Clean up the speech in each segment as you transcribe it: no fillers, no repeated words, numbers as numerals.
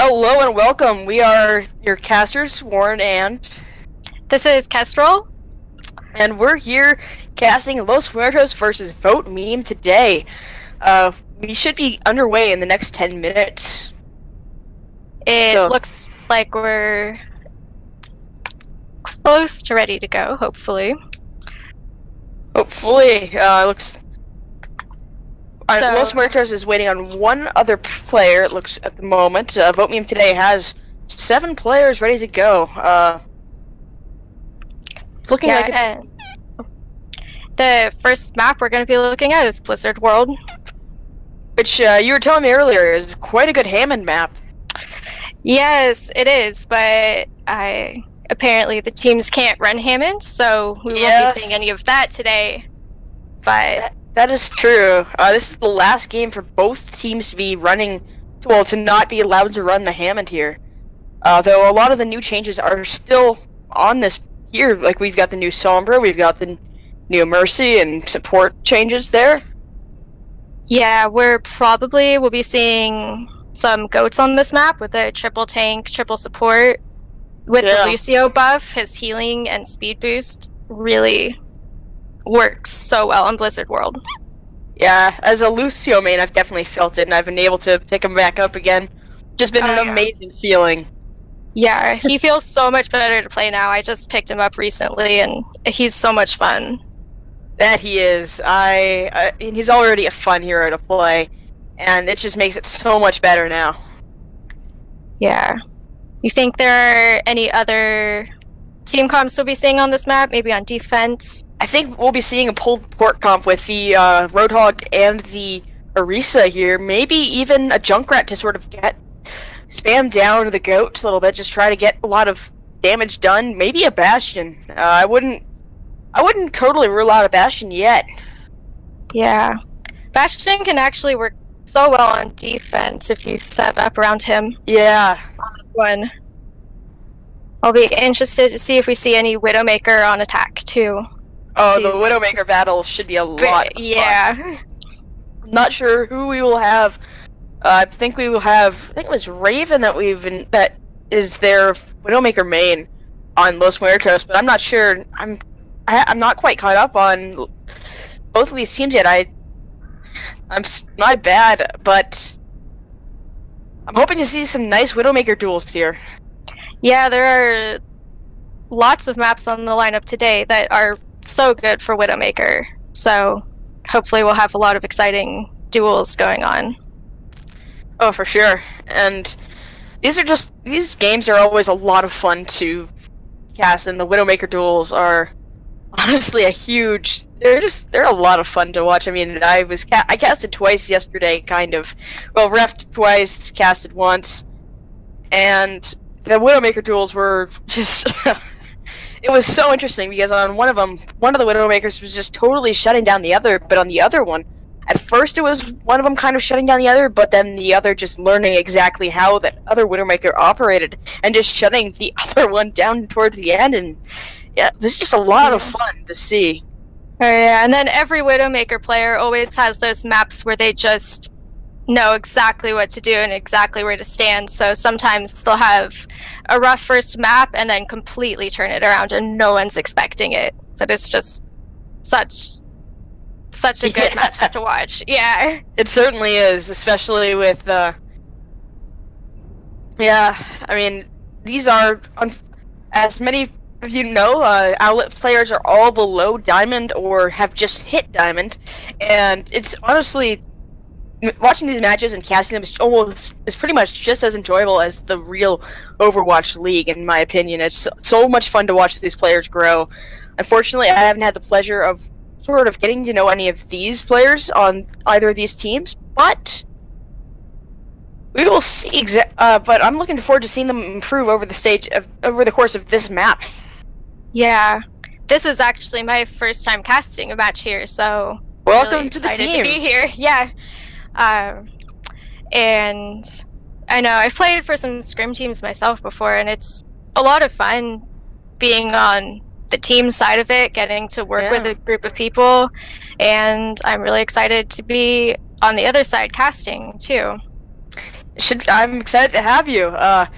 Hello and welcome. We are your casters, Warren and This is Kestrel. we're here casting Los Muertos versus Vote Meme today. We should be underway in the next 10 minutes. It looks like we're close to ready to go, hopefully. Hopefully, looks... Los Muertos is waiting on one other player, it looks, at the moment. Vote Meme today has 7 players ready to go. It's looking like it's... The first map we're going to be looking at is Blizzard World. Which, you were telling me earlier, is quite a good Hammond map. Yes, it is, but apparently the teams can't run Hammond, so we won't be seeing any of that today. But... That is true. This is the last game for both teams to be running, well, to not be allowed to run the Hammond here. Though a lot of the new changes are still on this here. Like, we've got the new Sombra, we've got the new Mercy and support changes there. Yeah, we'll be seeing some goats on this map with a triple tank, triple support. With the Lucio buff, his healing and speed boost really works so well on Blizzard World. Yeah, as a Lucio main, I've definitely felt it, and I've been able to pick him back up again. Just been an amazing feeling. Yeah, he feels so much better to play now. I just picked him up recently, and he's so much fun. That he is. He's already a fun hero to play, and it just makes it so much better now. Yeah. You think there are any other team comps we'll be seeing on this map? Maybe on defense? I think we'll be seeing a pulled port comp with the Roadhog and the Orisa here. Maybe even a Junkrat to sort of get spam down the goats a little bit, just try to get a lot of damage done. Maybe a Bastion. I wouldn't totally rule out a Bastion yet. Yeah. Bastion can actually work so well on defense if you set up around him. Yeah. On this one. I'll be interested to see if we see any Widowmaker on attack too. Oh, the Widowmaker battle should be a lot of fun. Yeah. I'm not sure who we will have. I think we will have... I think it was Raven that is their Widowmaker main on Los Muertos, but I'm not sure. I'm not quite caught up on both of these teams yet. I'm not bad, but I'm hoping to see some nice Widowmaker duels here. Yeah, there are lots of maps on the lineup today that are so good for Widowmaker. So hopefully we'll have a lot of exciting duels going on. Oh, for sure. And these games are always a lot of fun to cast, and the Widowmaker duels are honestly they're a lot of fun to watch. I mean, I casted twice yesterday, kind of. Well, refed twice, casted once, and the Widowmaker duels were just... It was so interesting, because on one of them, one of the Widowmakers was just totally shutting down the other, but on the other one, at first it was one of them kind of shutting down the other, but then the other just learning exactly how that other Widowmaker operated, and just shutting the other one down towards the end, and yeah, it was just a lot of fun to see. Oh yeah, and then every Widowmaker player always has those maps where they just know exactly what to do and exactly where to stand, so sometimes they'll have a rough first map and then completely turn it around and no one's expecting it. But it's just such a good matchup to watch. Yeah. It certainly is, especially with yeah, I mean, these are, as many of you know, Owlet players are all below Diamond or have just hit Diamond, and it's honestly... watching these matches and casting them is pretty much just as enjoyable as the real Overwatch League, in my opinion. It's so much fun to watch these players grow. Unfortunately, I haven't had the pleasure of sort of getting to know any of these players on either of these teams, but we will see. But I'm looking forward to seeing them improve over the course of this map. Yeah, this is actually my first time casting a match here, so welcome really to the excited team. To be here. Yeah. And I know I've played for some scrim teams myself before, and it's a lot of fun being on the team side of it, getting to work with a group of people, and I'm really excited to be on the other side casting too. I'm excited to have you. Are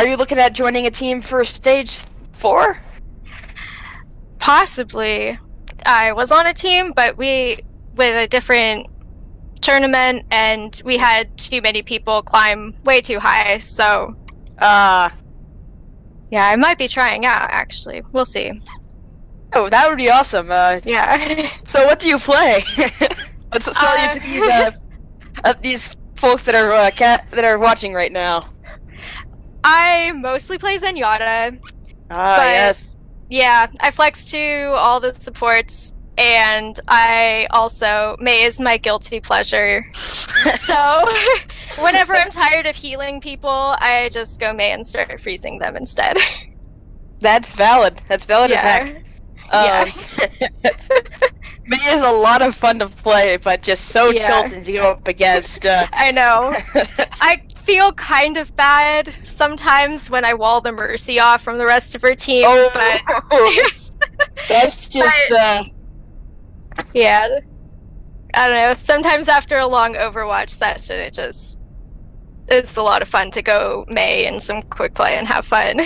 you looking at joining a team for stage 4? Possibly. I was on a team, but with a different tournament, and we had too many people climb way too high, so... yeah, I might be trying out, actually. We'll see. Oh, that would be awesome. Yeah. So what do you play? Let's sell you to these folks that are watching right now. I mostly play Zenyatta. Yes. Yeah, I flex to all the supports, and I also... Mei is my guilty pleasure. So, whenever I'm tired of healing people, I just go Mei and start freezing them instead. That's valid. That's valid as heck. Mei is a lot of fun to play, but just so tilted to go up against. I know. I feel kind of bad sometimes when I wall the Mercy off from the rest of her team, but... That's just, Yeah. I don't know, sometimes after a long Overwatch session, it's a lot of fun to go Mei in some quick play and have fun.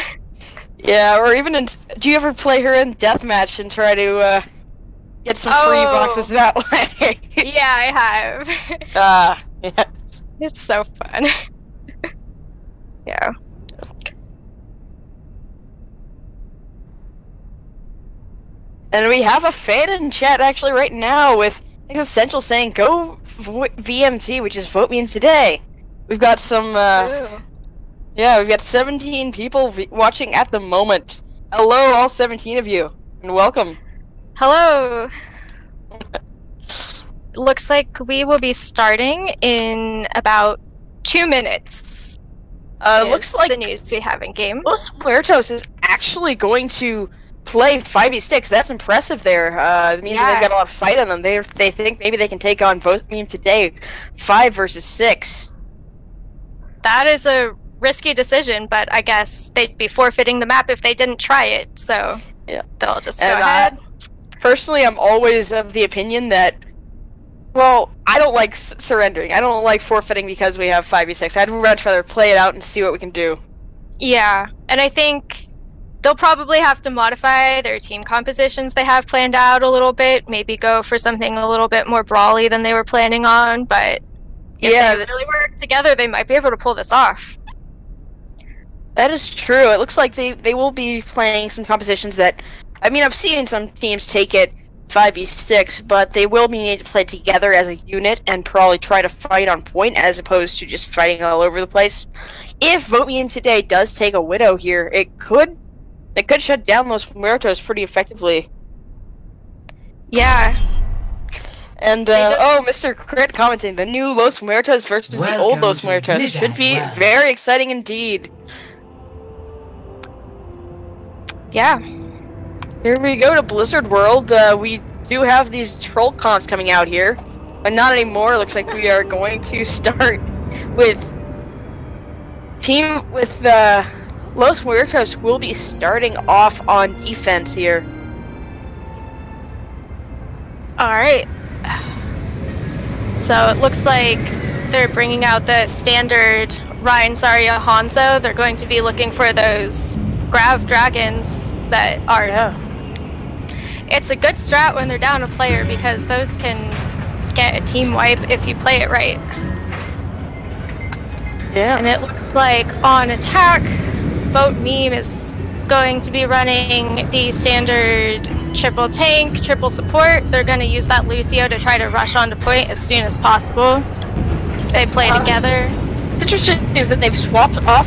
Yeah, or even do you ever play her in deathmatch and try to, get some free boxes that way? Yeah, I have. Yes. It's so fun. Yeah. And we have a fan in chat actually right now with Essential saying, "Go VMT," which is vote me today. We've got some, yeah, we've got 17 people watching at the moment. Hello, all 17 of you, and welcome. Hello. Looks like we will be starting in about 2 minutes. Looks like the news we have in game. Los Muertos is actually going to play 5v6. That's impressive there. It means that they've got a lot of fight on them. They think maybe they can take on both teams today, 5 versus 6. That is a risky decision, but I guess they'd be forfeiting the map if they didn't try it, so yeah, they'll just go ahead. Personally, I'm always of the opinion that, well, I don't like surrendering. I don't like forfeiting because we have 5v6. I'd much rather play it out and see what we can do. Yeah, and I think they'll probably have to modify their team compositions they have planned out a little bit, maybe go for something a little bit more brawly than they were planning on, but if they really work together, they might be able to pull this off. That is true. It looks like they will be playing some compositions that, I mean, I've seen some teams take it 5v6, but they will be needing to play together as a unit and probably try to fight on point as opposed to just fighting all over the place. If Vote Me In today does take a Widow here, it could shut down Los Muertos pretty effectively. Yeah. And, Mistercrit commenting, the new Los Muertos versus the old Los Muertos should be very exciting indeed. Yeah. Here we go to Blizzard World. We do have these troll comps coming out here, but not anymore. It looks like we are going to start with Los Muertos will be starting off on defense here. Alright. So it looks like they're bringing out the standard Rein, Zarya, Hanzo. They're going to be looking for those Grav Dragons that are... Yeah. It's a good strat when they're down a player because those can get a team wipe if you play it right. Yeah. And it looks like on attack, Vote Meme is going to be running the standard triple tank, triple support. They're going to use that Lucio to try to rush onto point as soon as possible. They play together. What's interesting is that they've swapped off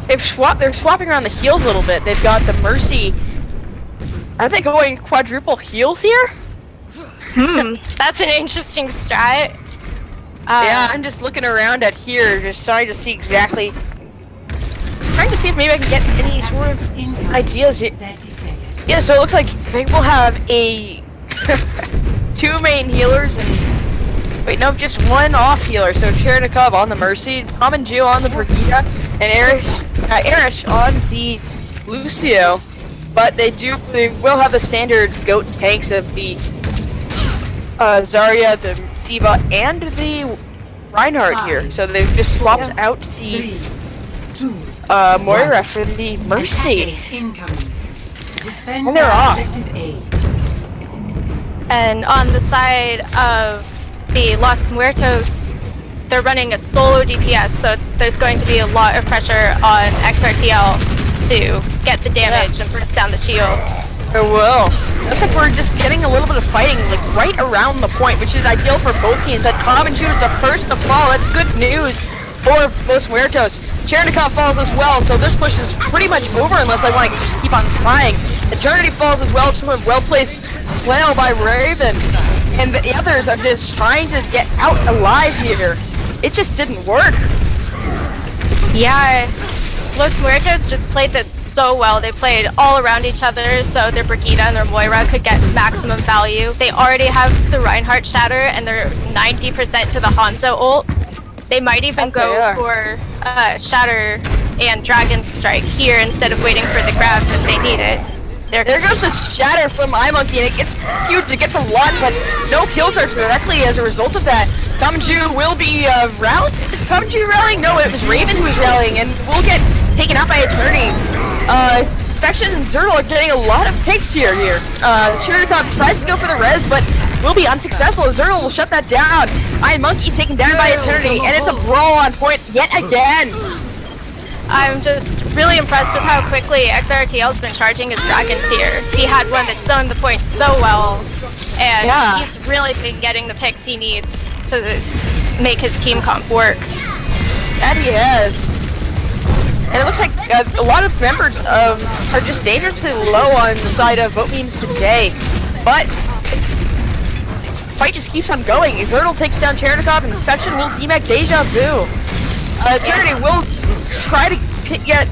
they're swapping around the heals a little bit. They've got the Mercy. Are they going quadruple heals here? That's an interesting strat. Yeah, I'm just looking around at here, just trying to see exactly. Trying to see if maybe I can get any sort of ideas here. Yeah, so it looks like they will have a 2 main healers and wait, no, just 1 off healer. So Chernikov on the Mercy, Pamanju on the Brigida, and Erish on the Lucio. But they will have the standard goat tanks of the Zarya, the D.Va, and the Reinhardt here. So they've just swapped out the Moira for the Mercy. And they're off. And on the side of the Los Muertos, they're running a solo DPS, so there's going to be a lot of pressure on XRTL to get the damage and burst down the shields. It will. Looks like we're just getting a little bit of fighting, like right around the point, which is ideal for both teams. That Common Jew is the first to fall. That's good news for Los Muertos. Chernikov falls as well, so this push is pretty much over unless they want to just keep on trying. Eternity falls as well to a well-placed flail by Raven. And the others are just trying to get out alive here. It just didn't work. Yeah, Los Muertos just played this so well. They played all around each other, so their Brigitte and their Moira could get maximum value. They already have the Reinhardt Shatter, and they're 90% to the Hanzo ult. They might even go for Shatter and Dragon Strike here instead of waiting for the grab if they need it. There goes the Shatter from iMonkey, and it gets huge, it gets a lot, but no kills are directly as a result of that. Kamju will be rallying. Is Kamju rallying? No, it was Raven who was rallying, and will get taken out by Eternity. Infection and Zertle are getting a lot of picks here. Chernikov tries to go for the res, but will be unsuccessful. Zertle will shut that down. iMonkey's taken down by Eternity, and it's a brawl on point yet again. I'm just really impressed with how quickly XRTL's been charging his dragons here. He had one that zoned the point so well, and he's really been getting the picks he needs to make his team comp work. That he has. And it looks like a lot of members are just dangerously low on the side of vote memes today. But fight just keeps on going. Zertle takes down Chernikov, and Infection will demec Deja Vu. Eternity will try to get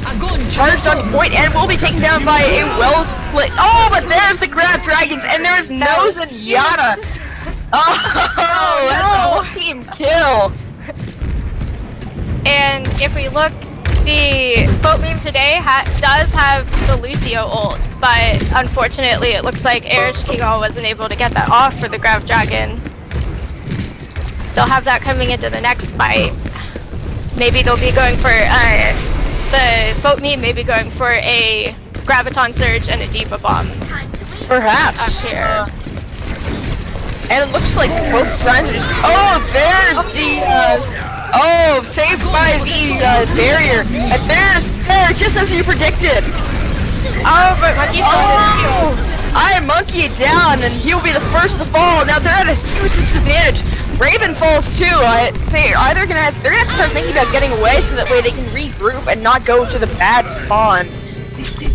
charged on point and will be taken down by a well-played. Oh, but there's the grab dragons, and there's Nose and Yada. Oh, that's a whole team kill. And if we look, the vote meme today does have the Lucio ult, but unfortunately it looks like Erish Kigal wasn't able to get that off for the grab dragon. They'll have that coming into the next fight. Maybe they'll be going for the vote meme may be going for a Graviton Surge and a Diva Bomb. Perhaps. Up here. And it looks like both sides are just... Oh, there's the... oh, saved by the barrier. And there's there, just as you predicted. Oh, but Monkey's iMonkey down, and he'll be the first to fall. Now they're at a huge disadvantage. Raven falls too. They're gonna have to start thinking about getting away so that way they can regroup and not go to the bad spawn.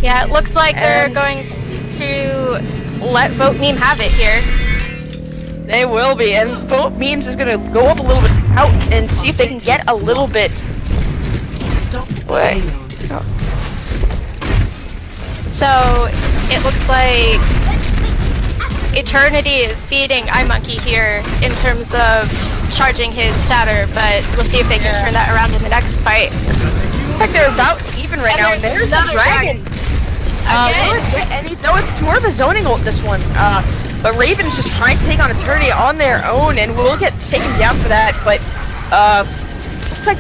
Yeah, it looks like they're going to let vote meme have it here. They will be, and vote memes is gonna go up a little bit out and see if they can get a little bit. Wait. Oh. So it looks like Eternity is beating iMonkey here in terms of charging his Shatter, but we'll see if they can turn that around in the next fight. Looks like they're about even right now, and there's the dragon. No, it's more of a zoning ult, this one. But Raven's just trying to take on Eternity on their own, and will get taken down for that, but looks like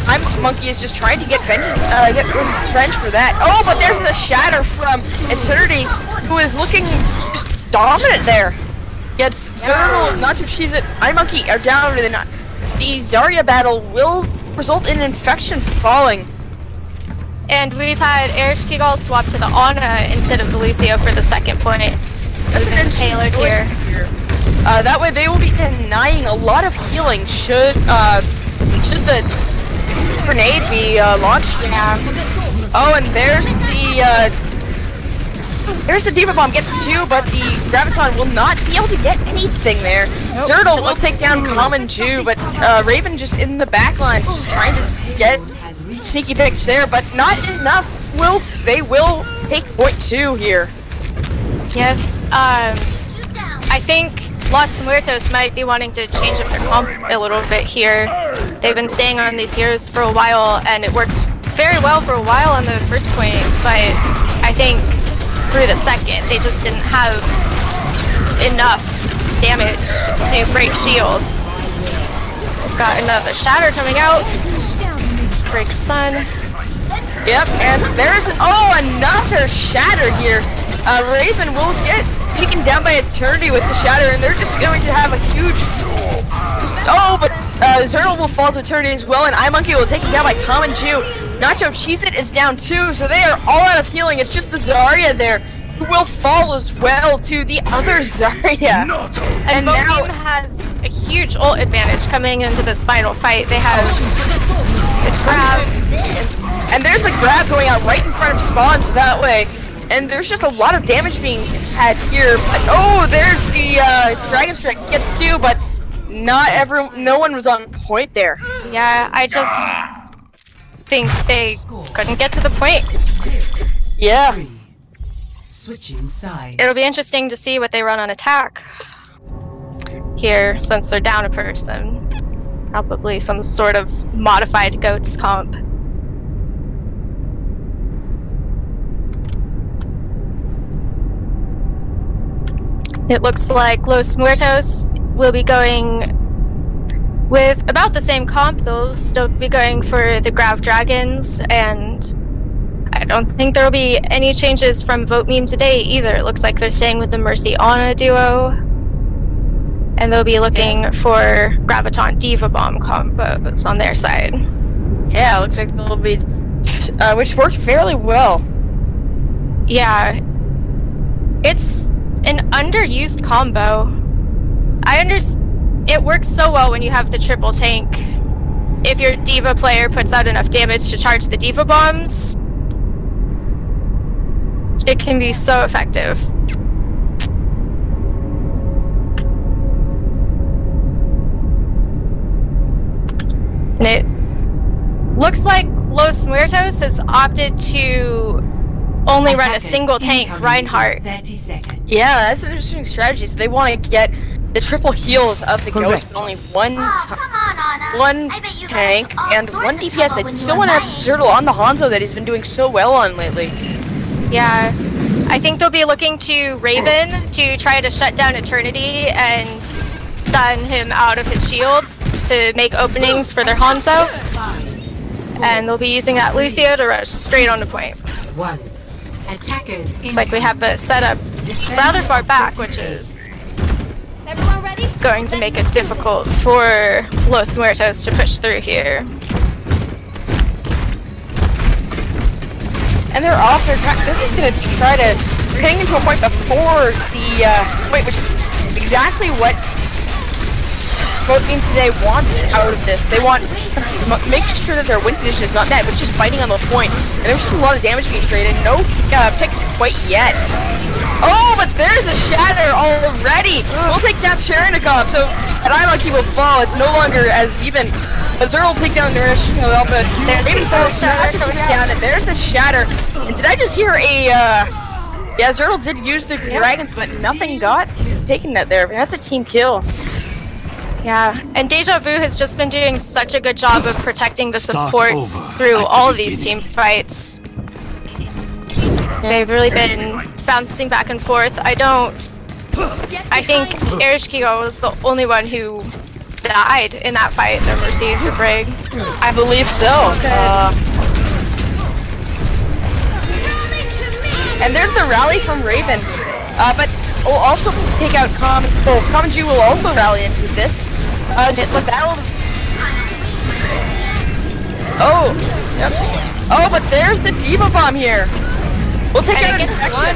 iMonkey is just trying to get revenge for that. Oh, but there's the Shatter from Eternity, who is looking just dominant there. Gets Zertle, not to cheese it. iMonkey are down, and the Zarya battle will result in Infection falling. And we've had Erish Kigal swap to the Ana instead of the Lucio for the second point. That's an payload here. That way they will be denying a lot of healing should the grenade be launched. Yeah. Oh, and there's the Diva Bomb gets two, but the Graviton will not be able to get anything there. Nope. Zertle will take down Common Jew, but Raven just in the back line trying to get sneaky picks there, but not enough. They will take point two here. Yes, I think Los Muertos might be wanting to change up their comp a little bit here. They've been staying on these heroes for a while, and it worked very well for a while on the first point, but I think through the second, they just didn't have enough damage to break shields. Got another shatter coming out. Break stun. Yep, and there's another shatter here. Raven will get taken down by Eternity with the shatter, and they're just going to have a huge. But Zernal will fall to Eternity as well, and iMonkey will take him down by Tom and Jew. Nacho Cheez-It is down too, so they are all out of healing. It's just the Zarya there who will fall as well to the other Zarya. And both team has a huge ult advantage coming into this final fight. They have the grab. And there's the grab going out right in front of spawns that way. And there's just a lot of damage being had here. But, there's the Dragon Strike gets two, but no one was on point there. Yeah, I just think they couldn't get to the point. Yeah. Switching sides. It'll be interesting to see what they run on attack here, since they're down a person. Probably some sort of modified goats comp. It looks like Los Muertos will be going with about the same comp. They'll still be going for the Grav Dragons, and I don't think there will be any changes from Vote Meme today either. It looks like they're staying with the Mercy Ana duo, and they'll be looking for Graviton Diva Bomb combos on their side. Yeah, it looks like they'll be, which worked fairly well. Yeah, it's an underused combo. It works so well when you have the triple tank. If your Diva player puts out enough damage to charge the Diva bombs, it can be so effective. And it looks like Los Muertos has opted to only run a single tank, Reinhardt. 30 seconds. Yeah, that's an interesting strategy. So they want to get the triple heals of the Ghost, but only one tank and one DPS. They still want to have Zertle on the Hanzo that he's been doing so well on lately. Yeah, I think they'll be looking to Raven to try to shut down Eternity and stun him out of his shields to make openings for their Hanzo. And they'll be using that Lucio to rush straight on the point. Looks like we have a setup rather far back, which is going to make it difficult for Los Muertos to push through here. And they're off their track. They're just going to try to getting into a point before the point, which is exactly what Vote Meme today wants out of this. They want to make sure that their win condition is not net, but just fighting on the point. And there's just a lot of damage being traded. No picks quite yet. Oh, but there's a shatter already. We'll take down Cherenikov, so an iMonkey will fall. It's no longer as even. But Zerl will take down Nourish, but maybe falls down, and there's the shatter. And did I just hear a, yeah, Zerl did use the dragons, but nothing got taken there. That's a team kill. Yeah, and Deja Vu has just been doing such a good job of protecting the supports through all of these team fights. They've really been bouncing back and forth. I think Erishkigo was the only one who died in that fight, their Mercy for Brig. I believe so. And there's the rally from Raven. But we'll also take out Common will also rally into this. Just the battle. Oh, yep. Oh, but there's the Diva Bomb here. We'll take out Infection.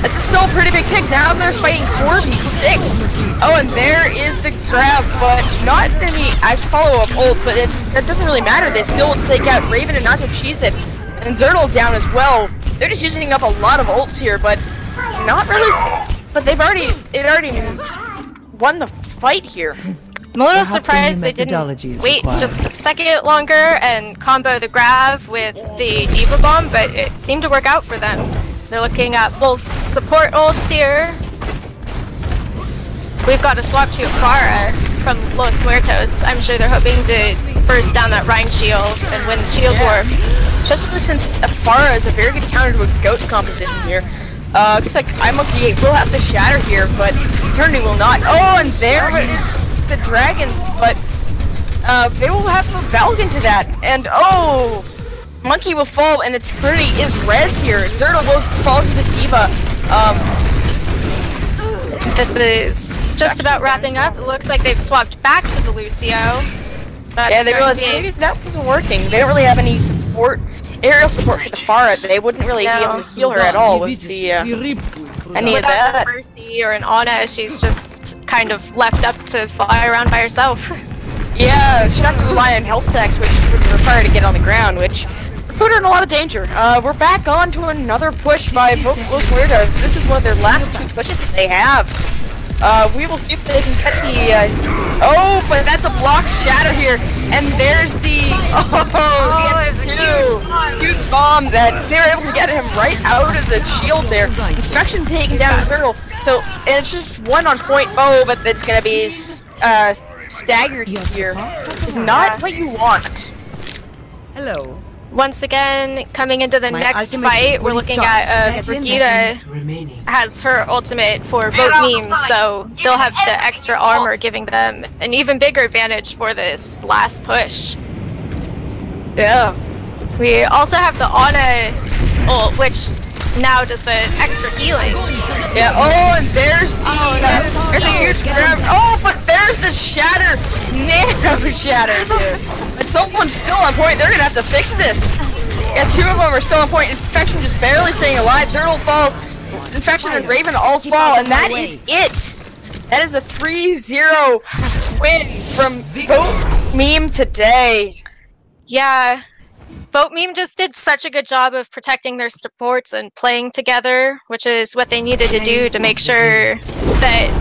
That's still a pretty big pick. Now they're fighting 4v6. Oh, and there is the grab, but not any actual follow-up ult, but that doesn't really matter. They still will take out Raven and Nacho Cheez-It. And Zertle down as well. They're just using up a lot of ults here, but not really. But it already won the fight here. I'm a little surprised they didn't wait just a second longer and combo the grab with the Diva Bomb, but it seemed to work out for them. They're looking at both support ults here. We've got a swap to Farah from Los Muertos. I'm sure they're hoping to burst down that Rhine shield and win the shield war. Especially since Farah is a very good counter to a Ghost composition here. Looks like iMonkey will have the shatter here, but Eternity will not. Oh, and there is the dragons, but they will have a Valk into that, and oh, Monkey will fall, and it's pretty is res here. Zerto will fall to the D.Va. This is just about wrapping up. It looks like they've swapped back to the Lucio. Yeah, they realized maybe that wasn't working. They don't really have any support, aerial support for the Pharah. They wouldn't really be able to heal her at all with the any of that. Without a Mercy or an Ana, she's just kind of left up to fly around by herself. Yeah, she'd have to rely on health stacks, which would require to get on the ground, which would put her in a lot of danger. We're back on to another push by both Los Muertos. This is one of their last 2 pushes that they have. We will see if they can get the, oh, but that's a blocked shatter here, and there's the, the huge bomb that they were able to get him right out of the shield there. Infection taken down the turtle, so, and it's just 1 on point, oh, but it's gonna be, staggered here. Is not what you want. Hello. Once again, coming into the next fight, we're looking at Brigitte has her ultimate for Vote Meme, so they'll have the extra armor, giving them an even bigger advantage for this last push. Yeah. We also have the Ana ult, which now does the extra healing. Yeah, oh, and there's the, there's a huge grab. Oh, but there's the shatter, nano shatter, dude. But someone's still on point. They're gonna have to fix this. Yeah, 2 of them are still on point. Infection just barely staying alive. Zerto falls. Infection and Raven all fall, and that is it. That is a 3-0 win from Vote Meme today. Yeah. Vote Meme just did such a good job of protecting their supports and playing together, which is what they needed to do to make sure that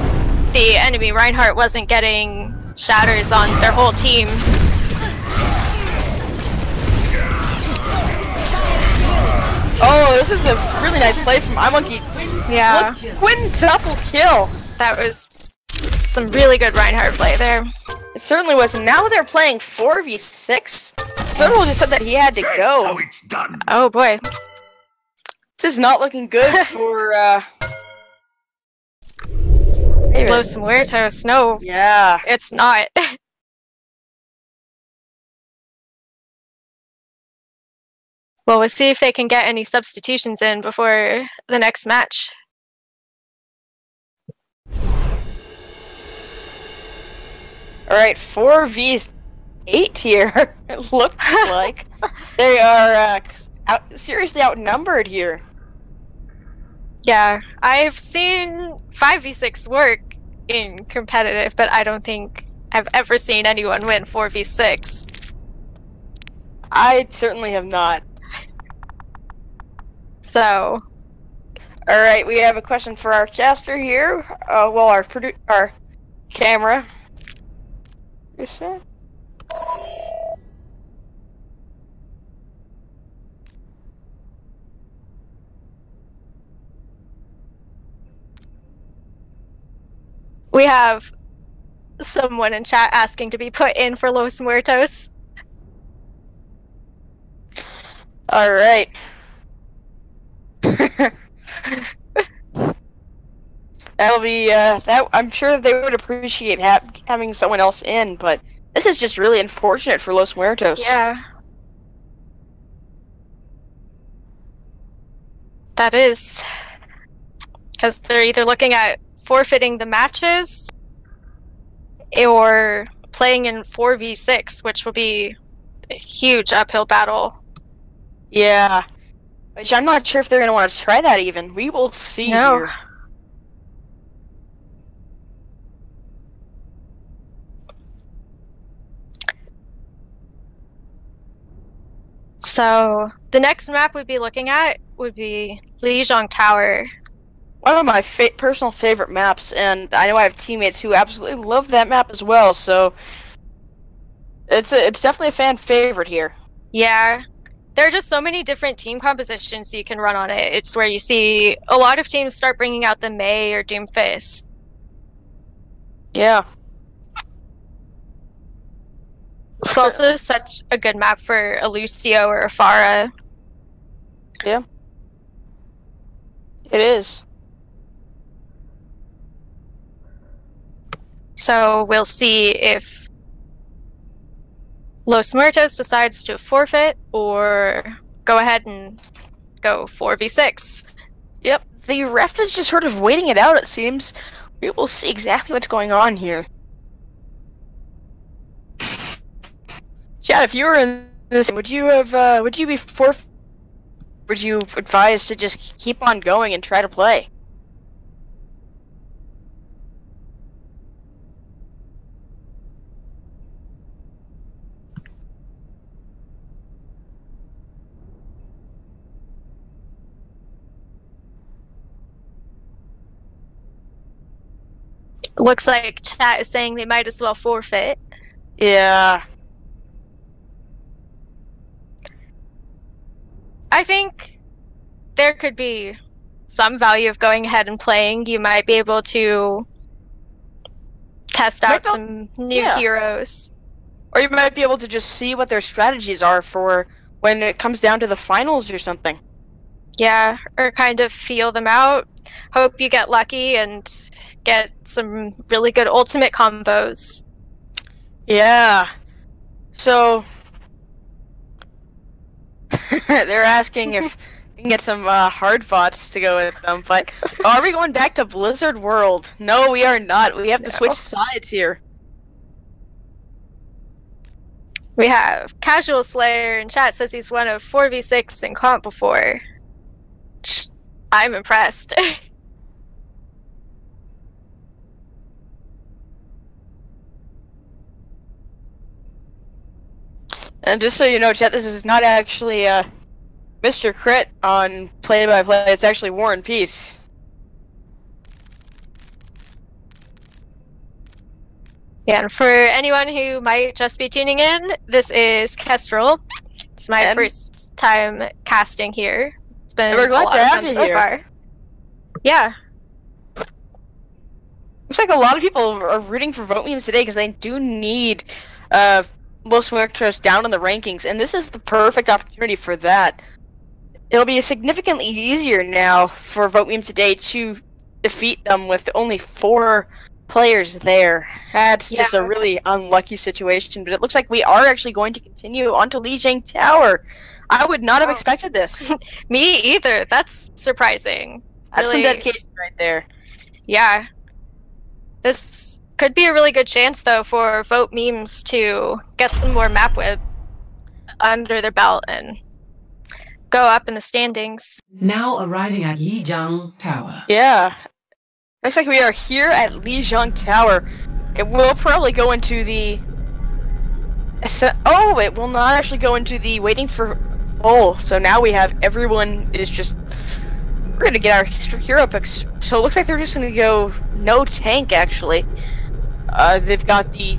the enemy Reinhardt wasn't getting shatters on their whole team. Oh, this is a really nice play from iMonkey. Yeah. Quintuple kill. That was some really good Reinhardt play there. It certainly was. And now they're playing 4v6. Someone just said that he had to go. So it's done. Oh boy. This is not looking good for Los Muertos. No. Yeah. It's not. Well, we'll see if they can get any substitutions in before the next match. Alright, 4v8 here. It looks like they are seriously outnumbered here. Yeah, I've seen 5v6 work in competitive, but I don't think I've ever seen anyone win 4v6. I certainly have not. So, alright, we have a question for our caster here. Well, our camera. Is that? we have someone in chat asking to be put in for Los Muertos. Alright. That'll be, that I'm sure they would appreciate having someone else in, but this is just really unfortunate for Los Muertos. Yeah. That is. Because they're either looking at forfeiting the matches or playing in 4v6, which will be a huge uphill battle. Yeah. Which I'm not sure if they're going to want to try that even. We will see here. So, the next map we'd be looking at would be Lijiang Tower. One of my personal favorite maps, and I know I have teammates who absolutely love that map as well, so it's definitely a fan favorite here. Yeah. There are just so many different team compositions you can run on it. It's where you see a lot of teams start bringing out the Mei or Doomfist. Yeah. It's also such a good map for a Lucio or a Pharah. Yeah. It is. So we'll see if Los Muertos decides to forfeit or go ahead and go 4v6. Yep, the ref is just sort of waiting it out, it seems. We will see exactly what's going on here. Chad, if you were in this, would you be would you advise to just keep on going and try to play? Looks like chat is saying they might as well forfeit. Yeah. I think there could be some value of going ahead and playing. You might be able to test out some new heroes. Or you might be able to just see what their strategies are for when it comes down to the finals or something. Yeah, or kind of feel them out. Hope you get lucky and get some really good ultimate combos. Yeah. So they're asking if we can get some hard bots to go with them, but are we going back to Blizzard World? No, we are not. We have to switch sides here. We have Casual Slayer in chat says he's won a 4v6 in comp before. I'm impressed. And just so you know, chat, this is not actually Mistercrit on play-by-play. It's actually War and Peace. Yeah, and for anyone who might just be tuning in, this is Kestrel. It's my first time casting here. It's been we're glad to have you so here. far. Yeah. Looks like a lot of people are rooting for vote memes today because they do need Los Muertos down in the rankings, and this is the perfect opportunity for that. It'll be significantly easier now for vote memes today to defeat them with only 4 players there. That's just a really unlucky situation, but it looks like we are actually going to continue onto Lijiang Tower. I would not have expected this. Me either. That's surprising. That's some dedication right there. Yeah. This could be a really good chance, though, for vote memes to get some more map width under their belt and go up in the standings. Now arriving at Lijiang Tower. Yeah. Looks like we are here at Lijiang Tower. It will probably go into the... Oh, it will not actually go into the waiting for full. So now we have everyone is just... We're going to get our hero picks. So it looks like they're just going to go no tank, actually. They've got the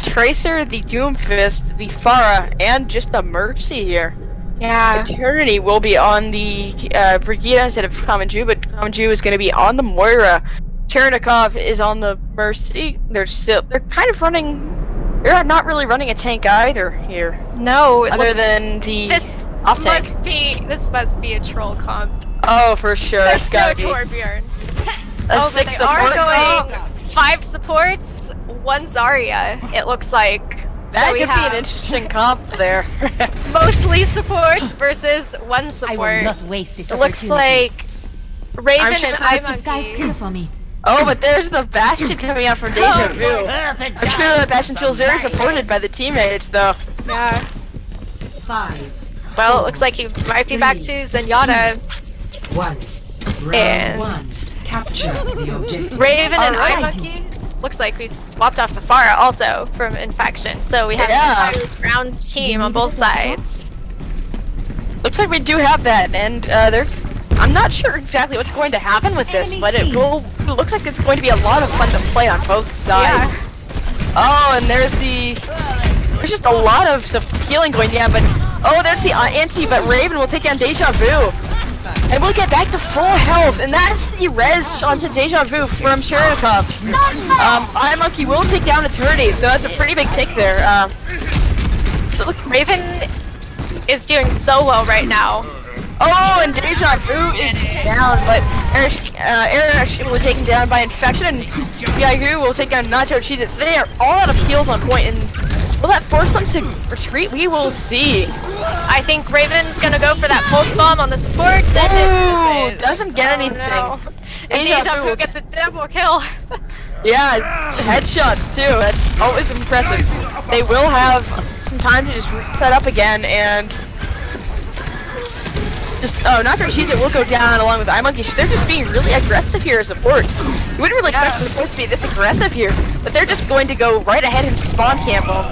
Tracer, the Doomfist, the Pharah, and just a Mercy here. Yeah. Eternity will be on the Brigida instead of Kamanju, but Kamanju is going to be on the Moira. Chernikov is on the Mercy. They're kind of running... They're not really running a tank either here. No, other than the off tank. This must be a troll comp. Oh, for sure. There's no Torbjorn. But they are going 5 supports, 1 Zarya, it looks like. That could be an interesting comp there. Mostly supports versus 1 support. I will not waste this it looks like Raven and High This guy's clear for me. Oh, but there's the Bastion coming out from Deja Vu. I'm sure that Bastion feels very supported by the teammates, though. Yeah. 5. Well, it looks like he might be back to Zenyatta. 1. And 1. Capture the objective. Raven and iMonkey. Looks like we've swapped off the Pharah also from Infection, so we have an entire round team on both sides. Looks like we do have that, and I'm not sure exactly what's going to happen with this, but it looks like it's going to be a lot of fun to play on both sides. Yeah. Oh, and there's just a lot of healing going down, but oh, there's the anti, but Raven will take down Deja Vu. And we'll get back to full health, and that's the res onto Deja Vu from Chernikov. iMonkey will take down Eternity, so that's a pretty big pick there. So look, Raven is doing so well right now. Oh, and Deja Vu is down, but Aaron will be taken down by Infection, and Yahoo will take down Nacho Cheez-Its. They are all out of heals on point, and Will that force them to retreat? We will see. I think Raven's gonna go for that pulse bomb on the supports, and it doesn't get anything. No. And Deja Vu gets a double kill. Yeah, headshots too. That's always impressive. They will have some time to just set up again and just Nacho Cheese It will go down along with iMonkey. They're just being really aggressive here as supports. You wouldn't really expect the supports to be this aggressive here, but they're just going to go right ahead and spawn camp them.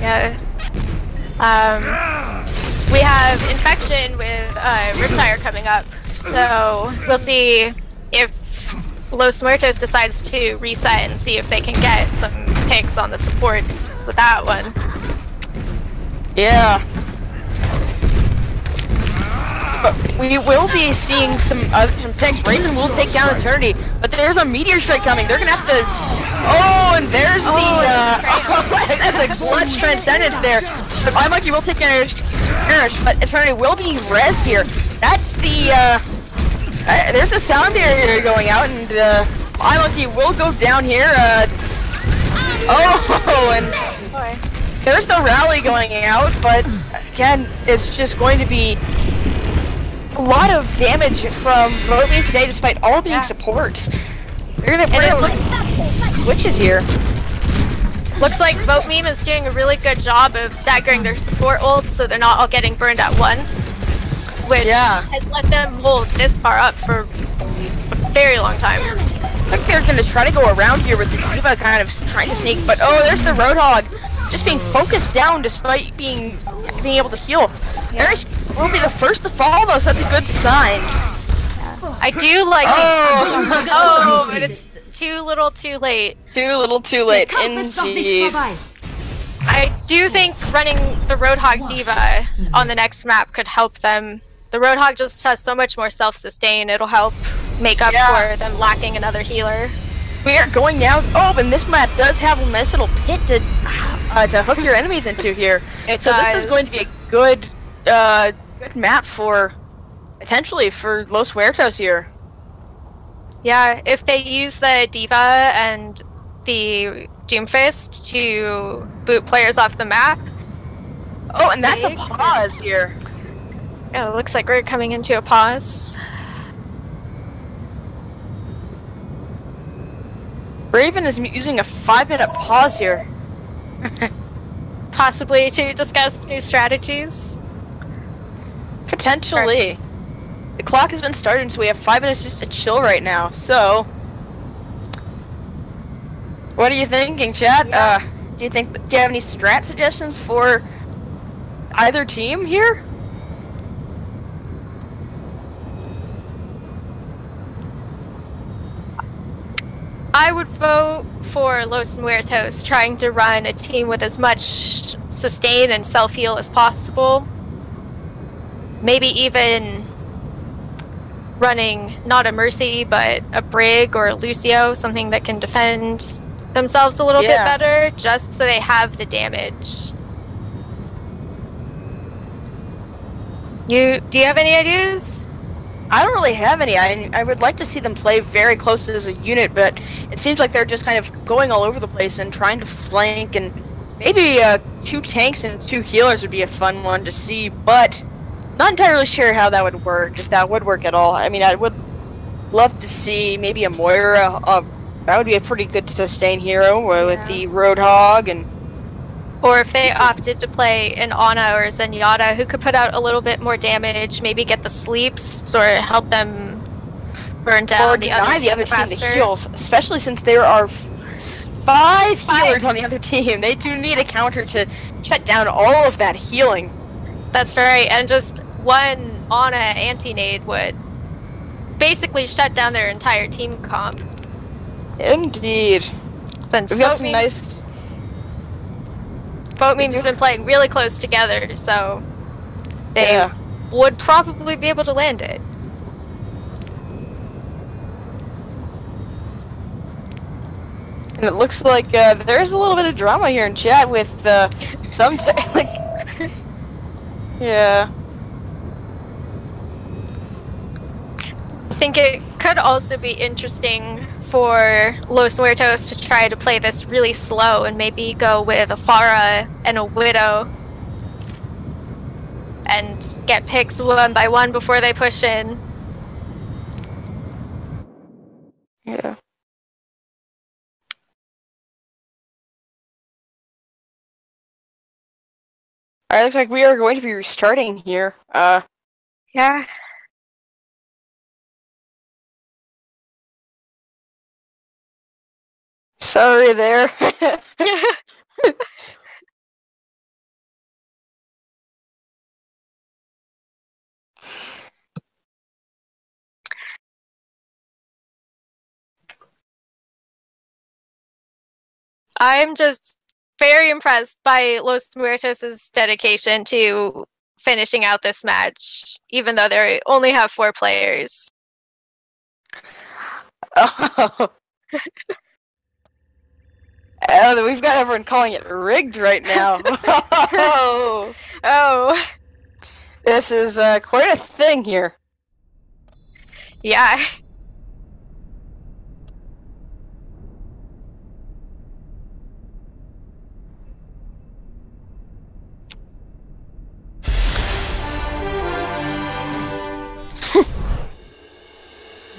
Yeah. We have Infection with Riptire coming up, so we'll see if Los Muertos decides to reset and see if they can get some picks on the supports with that one. Yeah. But we will be seeing some picks. Raven will take down Eternity, but there's a Meteor Strike coming. They're gonna have to... Oh, and there's that's a clutch Transcendence there. But iMonkey will take down Erish, but Eternity will be rezzed here. That's the... there's the sound barrier going out, and iMonkey will go down here. And there's the rally going out, but again, it's just going to be a lot of damage from Vote today, despite all being support. They're gonna bring switches here. Looks like Vote Meme is doing a really good job of staggering their support ults, so they're not all getting burned at once, which has let them hold this far up for a very long time. I think they're gonna try to go around here with the D.Va kind of trying to sneak, but there's the Roadhog just being focused down despite being able to heal. Erish will be the first to fall though, so that's a good sign. I do like but it's too little too late. Too little too late, indeed. I do think running the Roadhog D.Va on the next map could help them. The Roadhog just has so much more self-sustain, it'll help make up for them lacking another healer. We are going now. And this map does have a nice little pit to hook your enemies into here. This is going to be a good map for potentially for Los Muertos here. Yeah, if they use the D.Va and the Doomfist to boot players off the map. And that's a pause here. Yeah, it looks like we're coming into a pause. Raven is using a 5-minute pause here. Possibly to discuss new strategies? Potentially. The clock has been started, so we have 5 minutes just to chill right now, so... What are you thinking, chat? Do you have any strat suggestions for either team here? I would vote for Los Muertos trying to run a team with as much sustain and self-heal as possible. Maybe even running not a Mercy, but a Brig or a Lucio, something that can defend themselves a little bit better, just so they have the damage. Do you have any ideas? I don't really have any. I would like to see them play very close as a unit, but it seems like they're just kind of going all over the place and trying to flank, and maybe 2 tanks and 2 healers would be a fun one to see, but not entirely sure how that would work, if that would work at all. I mean, I would love to see maybe a Moira. That would be a pretty good sustain hero with the Roadhog, and or if they opted to play an Ana or Zenyatta, who could put out a little bit more damage, maybe get the sleeps, or help them burn down the other team the heals, especially since there are 5 healers on the other team. They do need a counter to shut down all of that healing. That's right, and just one Ana anti-nade would basically shut down their entire team comp. Indeed. Since we've got some nice... Vote Meme's been playing really close together, so they would probably be able to land it. And it looks like there's a little bit of drama here in chat with some yeah. I think it could also be interesting for Los Muertos to try to play this really slow and maybe go with a Pharah and a Widow and get picks one by one before they push in. Yeah. Alright, looks like we are going to be restarting here. Yeah. Sorry there. I'm just very impressed by Los Muertos' dedication to finishing out this match, even though they only have 4 players. Oh. Oh, we've got everyone calling it rigged right now. Oh. Oh. This is quite a thing here. Yeah.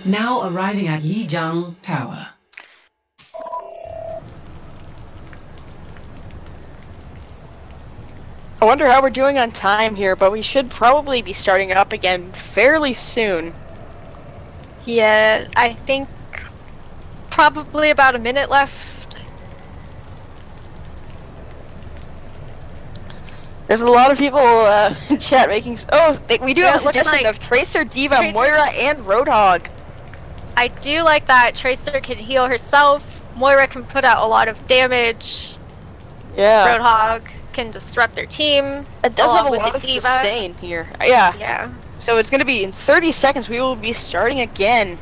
Now arriving at Lijiang Tower. I wonder how we're doing on time here, but we should probably be starting up again fairly soon. Yeah, I think probably about a minute left. There's a lot of people in chat making. We do have a it looks suggestion like of Tracer, Diva, Tracer. Moira, and Roadhog. I do like that Tracer can heal herself. Moira can put out a lot of damage. Yeah. Roadhog can disrupt their team. It does have a along with lot the of Diva. sustain here. Yeah. Yeah. So it's going to be in 30 seconds. We will be starting again.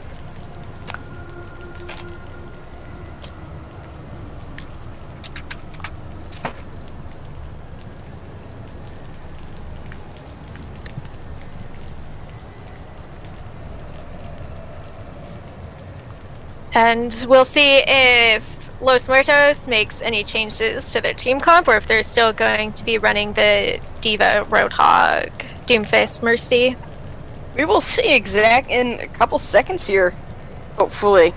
And we'll see if Los Muertos makes any changes to their team comp, or if they're still going to be running the Diva, Roadhog, Doomfist, Mercy. We will see in a couple seconds here, hopefully.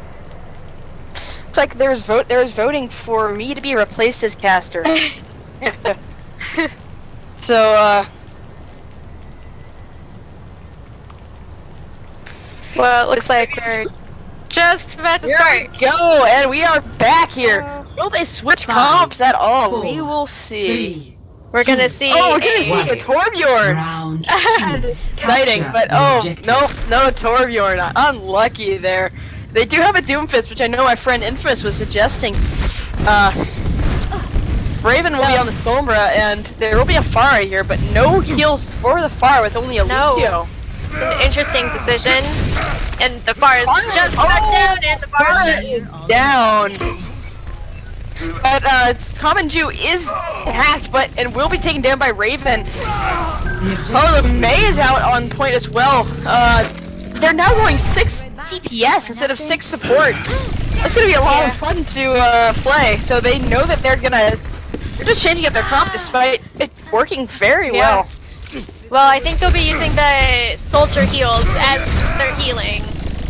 Looks like there's voting for me to be replaced as caster. So, well, it looks like we're just about to here start. we go, and we are back here. Will they switch 5, comps at all? 4, We will see. 3, We're gonna see. Oh, we're gonna a- see a Torbjorn! round 2. Exciting, but no Torbjorn. Unlucky there. They do have a Doomfist, which I know my friend Infamous was suggesting. Raven will be on the Sombra, and there will be a Pharah here, but no heals for the Pharah with only a No. Lucio. It's an interesting decision. And the bar is just back down, and the bar Pharah is down. But Common Jew is hacked, and will be taken down by Raven. Oh, the May is out on point as well. They're now going 6 DPS instead of 6 support. That's gonna be a lot of fun to play. So they know that they're just changing up their comp despite it working very well. Well, I think they'll be using the soldier heals as they're healing.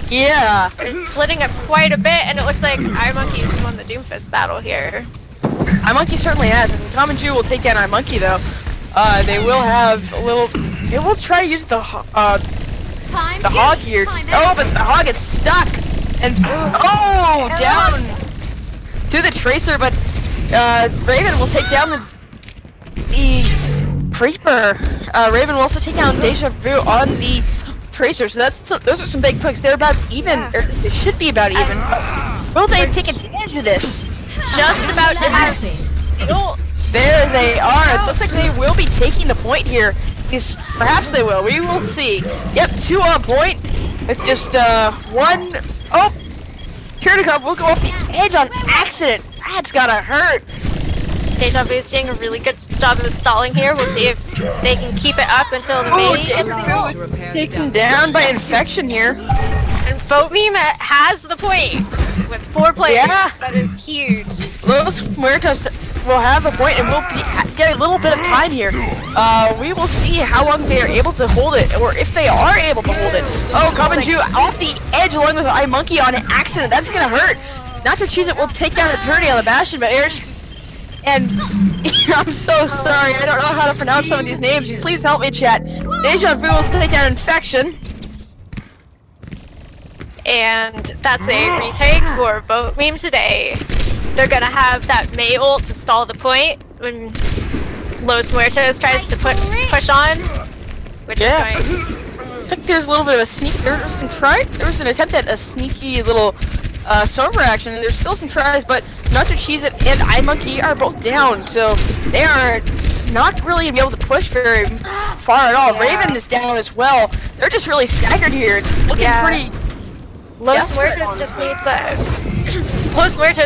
Yeah. They're splitting up quite a bit, and it looks like iMonkey's won the Doomfist battle here. iMonkey certainly has, and Common Jew will take down iMonkey though. They will have a little. They will try to use the hog here. Oh, but the hog is stuck, and down to the Tracer, but Raven will take down the Creeper. Raven will also take down Deja Vu on the Tracer, so those are some big picks. They're about even, or they should be about even. Will they take advantage of this? Just about to have. There they are. It looks like they will be taking the point here. Perhaps they will. We will see. Yep, 2 on point. With just 1. Oh, Kirinikov will go off the edge on accident. That's gotta hurt. Deja Vu's doing a really good job of stalling here. We'll see if they can keep it up until the main. Taken down by infection here. And Vote Meme has the point. with 4 players. Yeah. That is huge. Los Muertos will have a point, and we'll get a little bit of time here. We will see how long they are able to hold it, or if they are able to hold it. Oh, Kabanju off the edge along with iMonkey on accident. That's gonna hurt. Nacho Cheese It will take down Eternity on the Bastion, but Erish. And I'm so sorry, I don't know how to pronounce some of these names. Please help me, chat. Deja Vu will take down Infection. And that's a retake for Vote Meme today. They're gonna have that Mei ult to stall the point when Los Muertos tries to push on, which is going. I think there's a little bit of a sneak. There was an attempt at a sneaky little storm reaction, and there's still some tries, but Nacho Cheese It and iMonkey are both down, so they are not really gonna be able to push very far at all. Yeah. Raven is down as well. They're just really staggered here. It's looking pretty. Los Muertos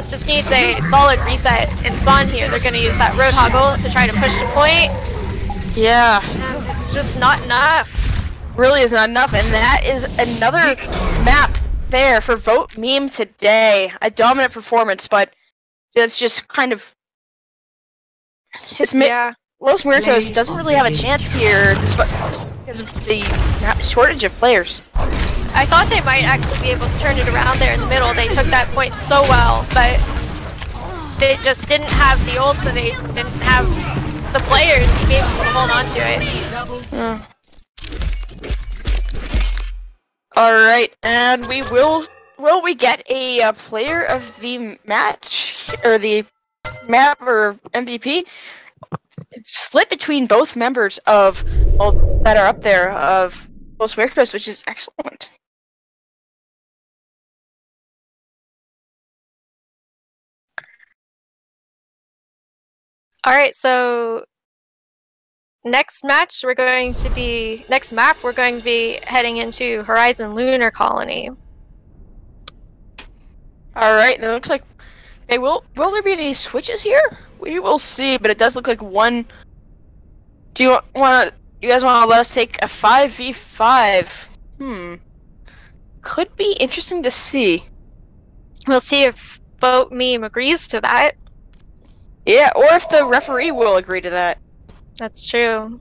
just needs a solid reset and spawn here. They're gonna use that Roadhoggle to try to push the point. Yeah. And it's just not enough. Really is not enough, and that is another map there for Vote Meme today. A dominant performance, but that's just kind of Los Muertos doesn't really have a chance here despite because of the shortage of players. I thought they might actually be able to turn it around there in the middle. They took that point so well, but they just didn't have the ult, so they didn't have the players to be able to hold on to it. Alright, and will we get a player of the match, or the map, or MVP? It's split between both members of, that are up there, of Los Muertos, which is excellent. Alright, so next map we're going to be heading into Horizon Lunar Colony. Alright, and it looks like will there be any switches here? We will see, but it does look like one. Do you guys want to let us take a 5v5? Could be interesting to see. We'll see if Vote Meme agrees to that. Yeah, or if the referee will agree to that. That's true.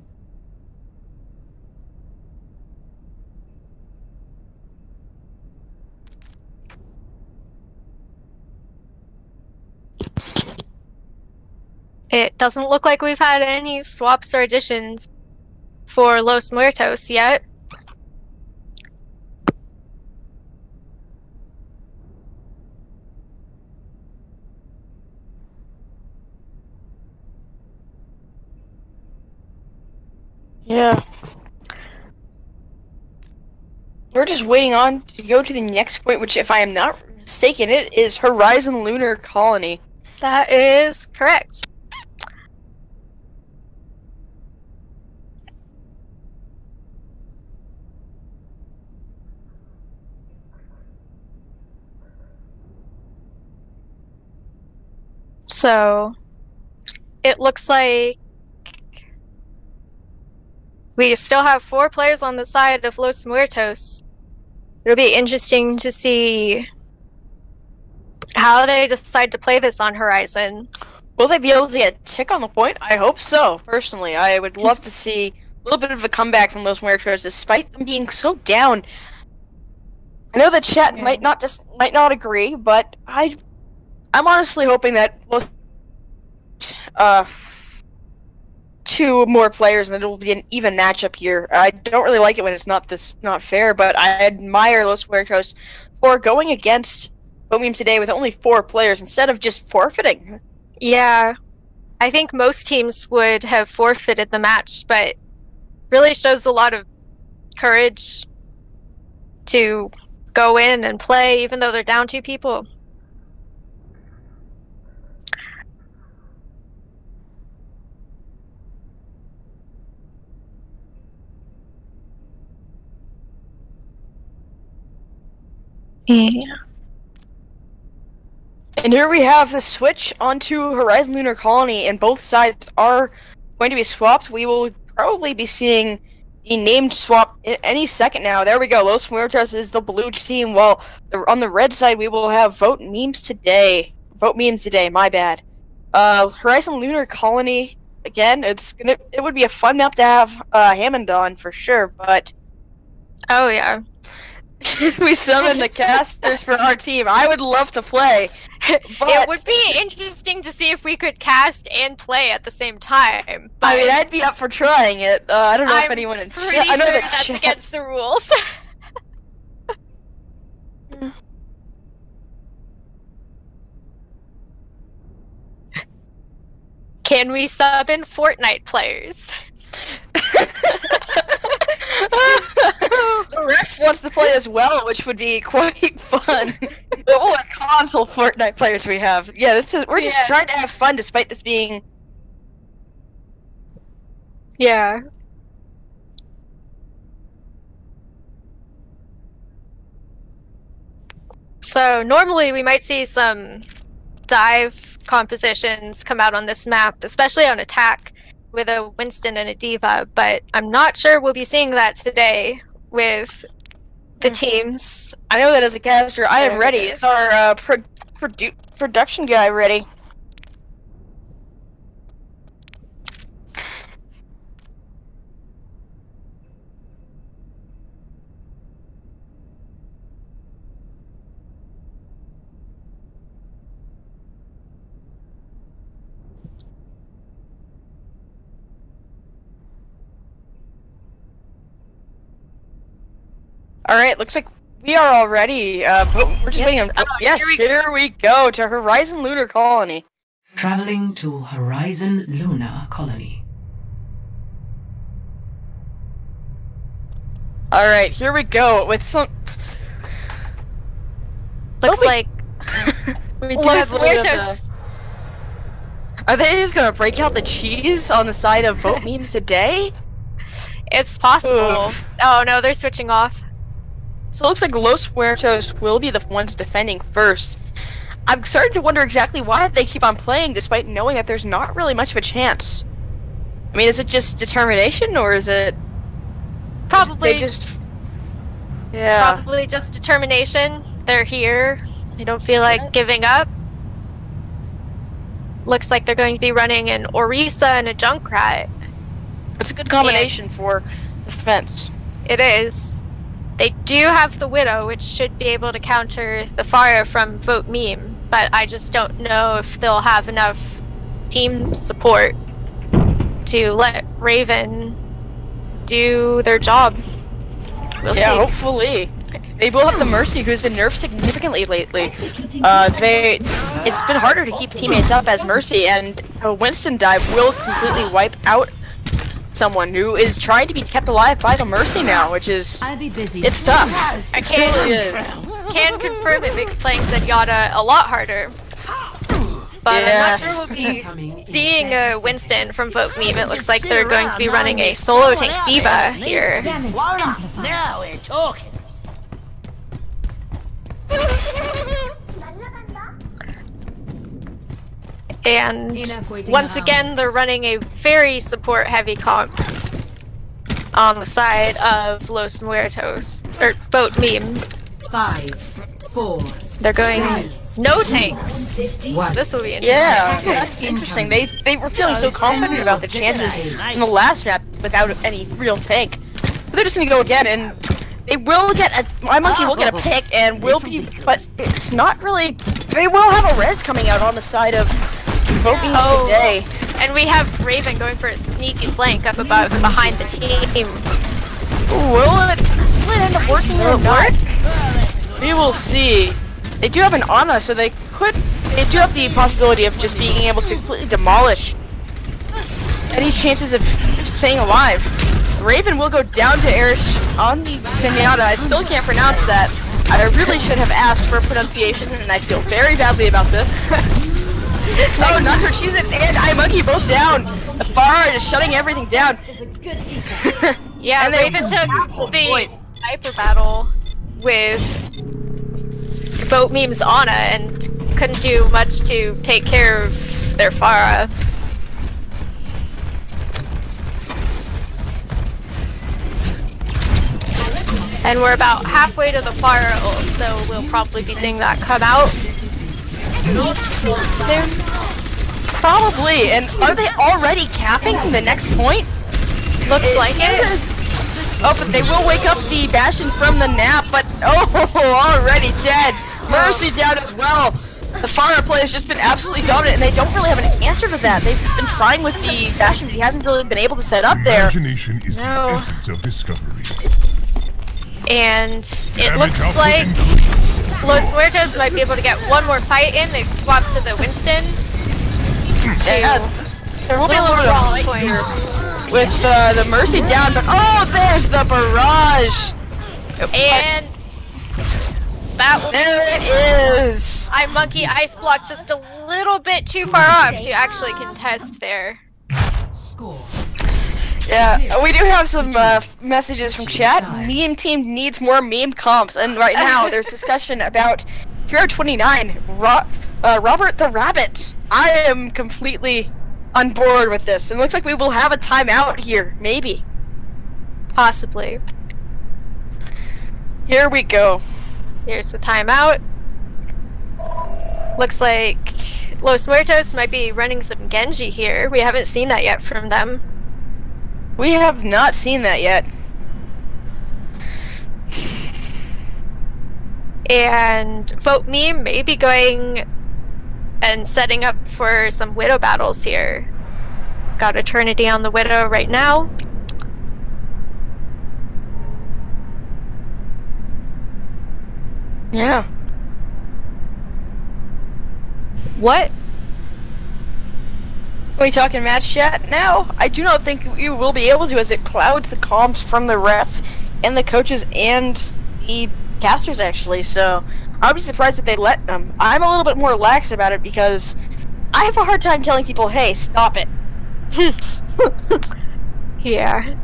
It doesn't look like we've had any swaps or additions for Los Muertos yet. Yeah. We're just waiting on to go to the next point, which, if I am not mistaken, it is Horizon Lunar Colony. That is correct. So, it looks like we still have 4 players on the side of Los Muertos. It'll be interesting to see how they decide to play this on Horizon. Will they be able to get a tick on the point? I hope so, personally. I would love to see a little bit of a comeback from Los Muertos, despite them being so down. I know the chat might not agree, but I'm honestly hoping that two more players and it will be an even matchup here. I don't really like it when it's not fair, but I admire Los Muertos for going against Vote Meme today with only 4 players instead of just forfeiting. Yeah, I think most teams would have forfeited the match, but really shows a lot of courage to go in and play even though they're down 2 people. Yeah. And here we have the switch onto Horizon Lunar Colony, and both sides are going to be swapped. We will probably be seeing the name swap any second now. There we go. Los Muertos is the blue team, while on the red side we will have Vote Memes today. Vote Memes today, my bad. Horizon Lunar Colony, again, it would be a fun map to have Hammond on for sure, but... Oh, yeah. Should we summon the casters for our team? I would love to play. But... It would be interesting to see if we could cast and play at the same time. But I mean, I'd be up for trying it. I don't know if anyone in pretty chat... I know sure that that's chat... against the rules. Can we sub in Fortnite players? The ref wants to play as well, which would be quite fun. What console Fortnite players we have. Yeah, we're just trying to have fun despite this being... Yeah. So normally we might see some dive compositions come out on this map, especially on attack with a Winston and a Diva, but I'm not sure we'll be seeing that today with the teams. I know that as a caster, I am ready. Is our production guy ready? Alright, looks like we are all ready. We're just waiting on... yes, here we go, to Horizon Lunar Colony. Traveling to Horizon Lunar Colony. Alright, here we go, with some... Looks like... we do have a little bit of Are they just gonna break out the cheese on the side of Vote Memes today? It's possible. Oof. Oh no, they're switching off. So it looks like Los Muertos will be the ones defending first. I'm starting to wonder exactly why they keep on playing despite knowing that there's not really much of a chance. I mean, is it just determination or is it... Probably Yeah. Probably just determination. They're here. They don't feel like giving up. Looks like they're going to be running an Orisa and a Junkrat. It's a good combination for defense. It is. They do have the Widow, which should be able to counter the fire from Vote Meme, but I just don't know if they'll have enough team support to let Raven do their job. We'll see. Hopefully. They will have the Mercy, who's been nerfed significantly lately. It's been harder to keep teammates up as Mercy, and a Winston dive will completely wipe out someone who is trying to be kept alive by the Mercy now, which is... it's tough. I can confirm it makes playing Zenyatta a lot harder. But I'm not sure we'll be seeing a Winston from Vote Meme. It looks like they're going to be running a solo tank Diva here. Now we're talking. And once again, they're running a very support-heavy comp on the side of Los Muertos, or Vote Meme. 5, 4. They're going no tanks. This will be interesting. Yeah, that's interesting. They were feeling so confident about the chances in the last map without any real tank. So they're just gonna go again, and they will get my monkey will get a pick and will be, but it's not really. They will have a res coming out on the side of Vote Memes today. And we have Raven going for a sneaky flank up above and behind the team. Will it end up working or not? We will see. They do have an Ana, so they do have the possibility of just being able to completely demolish any chances of staying alive. Raven will go down to Erish on the Zenyatta. I still can't pronounce that. I really should have asked for a pronunciation, and I feel very badly about this. Oh, not her cheese and iMonkey both down. The Farah is shutting everything down. Yeah, and Raven took the sniper battle with Vote Meme's Ana and couldn't do much to take care of their Farah. And we're about halfway to the far ult, so we'll probably be seeing that come out soon. Probably. And are they already capping the next point? Looks like it. Oh, but they will wake up the Bastion from the nap, but already dead. Mercy down as well. The Fire play has just been absolutely dominant, and they don't really have an answer to that. They've been trying with the Bastion, but he hasn't really been able to set up there. Imagination is the essence of discovery. And it looks like Los Muertos might be able to get one more fight in. They've swapped to the Winston. Yeah, they're holding a little bit of point here. With the Mercy down, but there's the barrage! And there it is! I monkey ice block just a little bit too far off to actually contest there. Score. Yeah, we do have some messages from chat. Meme team needs more meme comps, and right now there's discussion about Hero 29, Robert the Rabbit. I am completely on board with this, and it looks like we will have a timeout here, maybe. Possibly. Here we go. Here's the timeout. Looks like Los Muertos might be running some Genji here. We haven't seen that yet from them. We have not seen that yet. And Vote Me may be going and setting up for some Widow battles here. Got Eternity on the Widow right now. Yeah. What? Are we talking match chat now? I do not think we will be able to, as it clouds the comms from the ref and the coaches and the casters actually, so I'll be surprised if they let them. I'm a little bit more lax about it because I have a hard time telling people, hey, stop it. Yeah.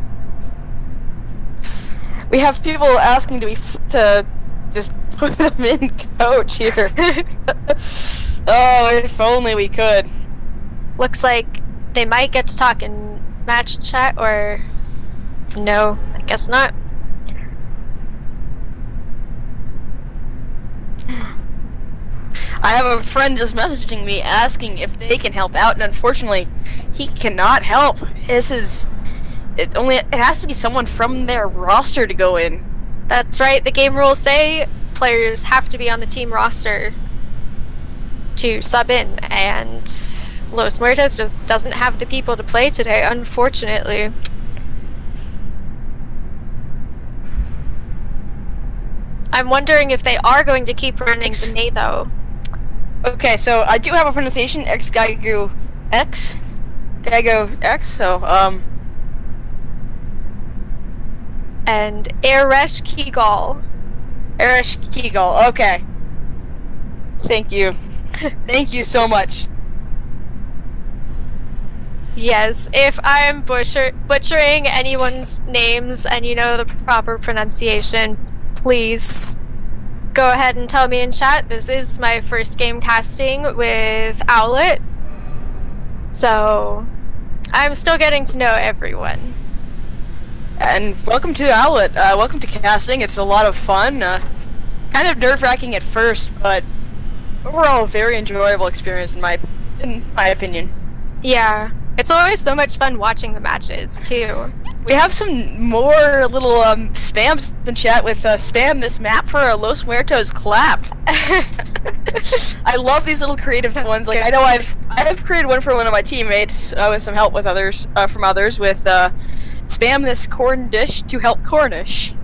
We have people asking to just put them in coach here. Oh, if only we could. Looks like they might get to talk in match chat, or no, I guess not. I have a friend just messaging me asking if they can help out, and unfortunately, he cannot help. It has to be someone from their roster to go in. That's right, the game rules say players have to be on the team roster to sub in, and Los Muertos just doesn't have the people to play today, unfortunately. I'm wondering if they are going to keep running the Nate though. Okay, so I do have a pronunciation, Geigo X, so, and Eresh Kigal. Eresh Kigal, okay. Thank you. Thank you so much. Yes, if I'm butchering anyone's names and you know the proper pronunciation, please go ahead and tell me in chat. This is my first game casting with Owlet, so I'm still getting to know everyone. And welcome to Owlet. Welcome to casting. It's a lot of fun. Kind of nerve-wracking at first, but overall a very enjoyable experience in my opinion. Yeah, it's always so much fun watching the matches too. We have some more little spams in chat with spam this map for a Los Muertos clap. I love these little creative ones. Like I know I've created one for one of my teammates with some help with others from others with spam this corn dish to help Cornish.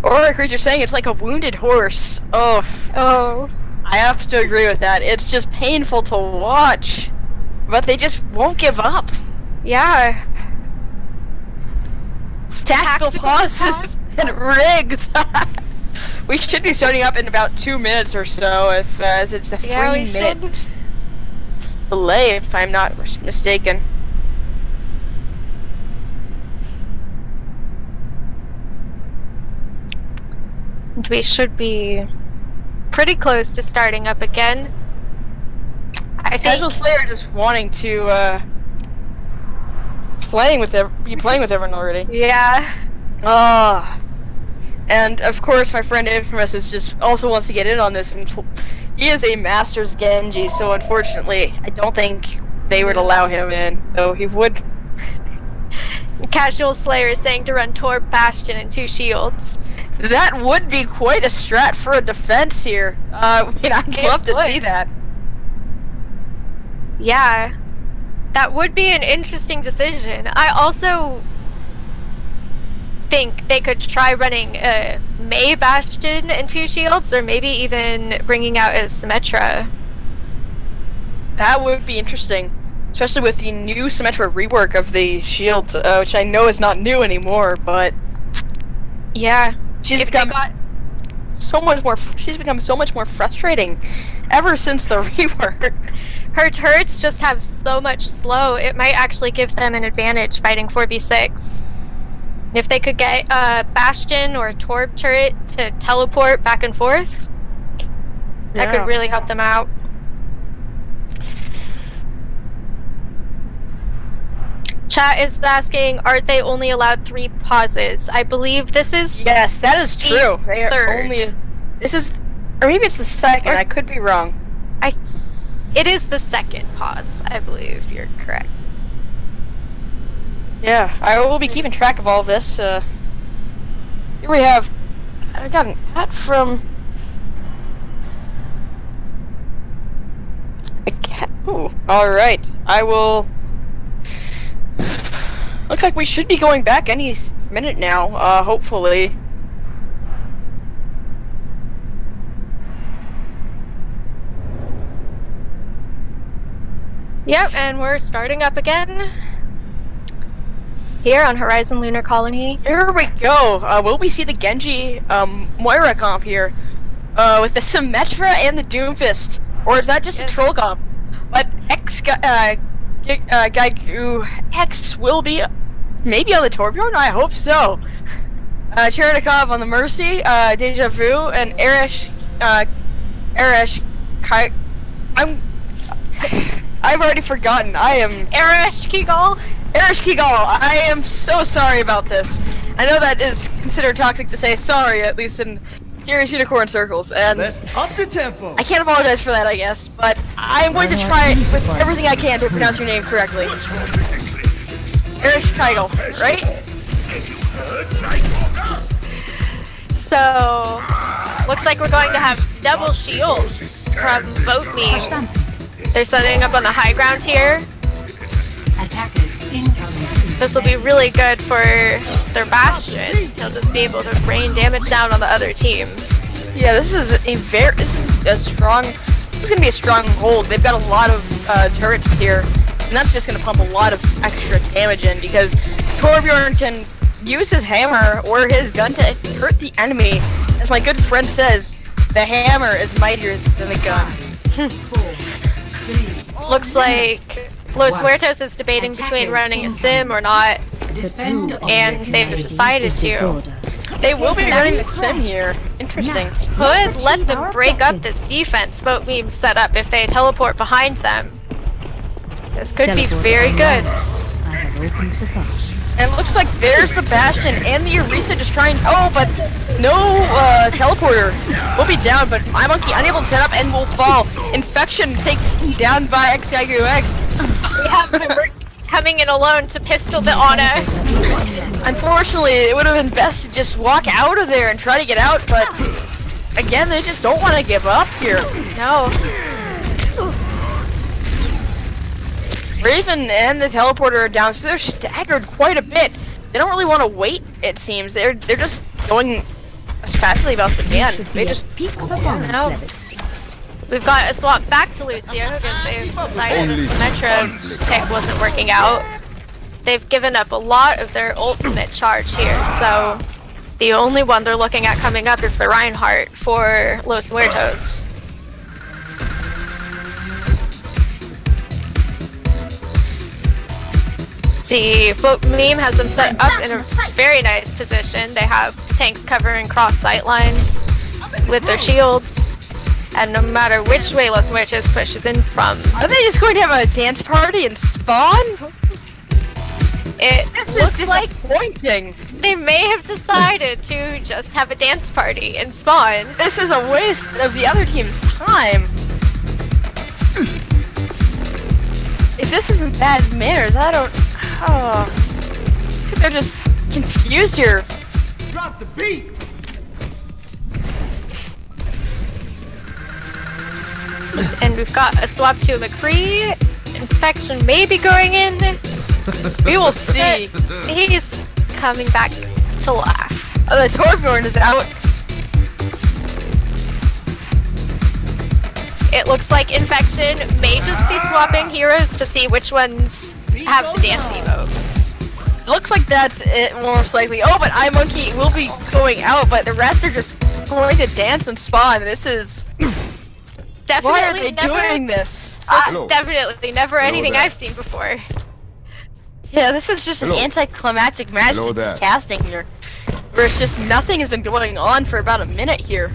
Or a creature saying it's like a wounded horse. Oh. I have to agree with that. It's just painful to watch. But they just won't give up. Yeah. Tactical pauses and rigged. We should be starting up in about 2 minutes or so, as it's a 3-minute delay, if I'm not mistaken. And we should be pretty close to starting up again. I think Casual Slayer just wanting to playing with everyone already. Yeah. And of course, my friend Infamous is just also wants to get in on this, and he is a Masters Genji. So unfortunately, I don't think they would allow him in, though he would. Casual Slayer is saying to run Torb, Bastion, and 2 shields. That would be quite a strat for a defense here. I mean, I'd love to see that. Yeah. That would be an interesting decision. I also think they could try running Mei Bastion and 2 shields, or maybe even bringing out a Symmetra. That would be interesting, especially with the new Symmetra rework of the shield, which I know is not new anymore, but yeah, she's become so much more frustrating ever since the rework. Her turrets just have so much slow, it might actually give them an advantage fighting 4v6. If they could get a Bastion or a Torb turret to teleport back and forth, that could really help them out. Chat is asking, aren't they only allowed 3 pauses? I believe this is... Yes, that is true. They are third. only... This is... Or maybe it's the second, I could be wrong. It is the second pause, I believe. You're correct. Yeah, I will be keeping track of all this. Here we have... I got an ad from... Ooh, alright. I will... Looks like we should be going back any minute now, hopefully. Yep, and we're starting up again. Here on Horizon Lunar Colony. Here we go. Will we see the Genji Moira comp here? With the Symmetra and the Doomfist? Or is that just a troll comp? But Gaigu X will be maybe on the Torbjorn? I hope so. Cherenikov on the Mercy, Deja Vu, and Erish Kai. I've already forgotten. I am Erish Kigal. Erish Kigal. I am so sorry about this. I know that is considered toxic to say sorry, at least in Curious Unicorn circles, and let's up the tempo. I can't apologize for that, I guess, but I'm going to try with everything I can to pronounce your name correctly. Erish Kegel, right? So, looks like we're going to have double shields from Vote Me. They're setting up on the high ground here. This will be really good for their Bastion. He'll just be able to rain damage down on the other team. Yeah, this is gonna be a strong hold. They've got a lot of turrets here, and that's just gonna pump a lot of extra damage in because Torbjorn can use his hammer or his gun to hurt the enemy. As my good friend says, the hammer is mightier than the gun. Looks like Los Muertos is debating between running a sim or not, and they've decided to. They will be running the sim here. Interesting. Could let them break up this defense Vote Meme set up if they teleport behind them. This could be very good. And it looks like there's the Bastion and the Orisa just trying. Oh, but no teleporter. Will be down, but My Monkey unable to set up and will fall. Infection takes down by XIQX. We have Member coming in alone to pistol the Ana. Unfortunately, it would have been best to just walk out of there and try to get out, but again, they just don't want to give up here. No. Raven and the teleporter are down, so they're staggered quite a bit. They don't really want to wait, it seems. They're just going as fastly about they can. They just no. We've got a swap back to Lucio because they've decided the Symmetra pick wasn't working out. They've given up a lot of their ultimate charge here, so the only one they're looking at coming up is the Reinhardt for Los Muertos. See, Vote Meme has them set up in a very nice position. They have tanks covering cross sightline with their shields. And no matter which way Los Muertos pushes in from... Are they just going to have a dance party and spawn? This looks is like disappointing. they may have decided to just have a dance party and spawn. This is a waste of the other team's time. If this isn't bad manners, I don't... Oh. I think they're just confused here. Drop the beat! And we've got a swap to a McCree. Infection may be going in. We will see. He's coming back to laugh. Oh, the Torbjorn is out. It looks like Infection may just be swapping heroes to see which ones have the dance emote. Looks like that's it, most likely. Oh, but iMonkey will be going out, but the rest are just going to dance and spawn. This is... Definitely Why are they doing this? Definitely never anything I've seen before. Yeah, this is just an anticlimactic match casting here. Where it's just nothing has been going on for about a minute here.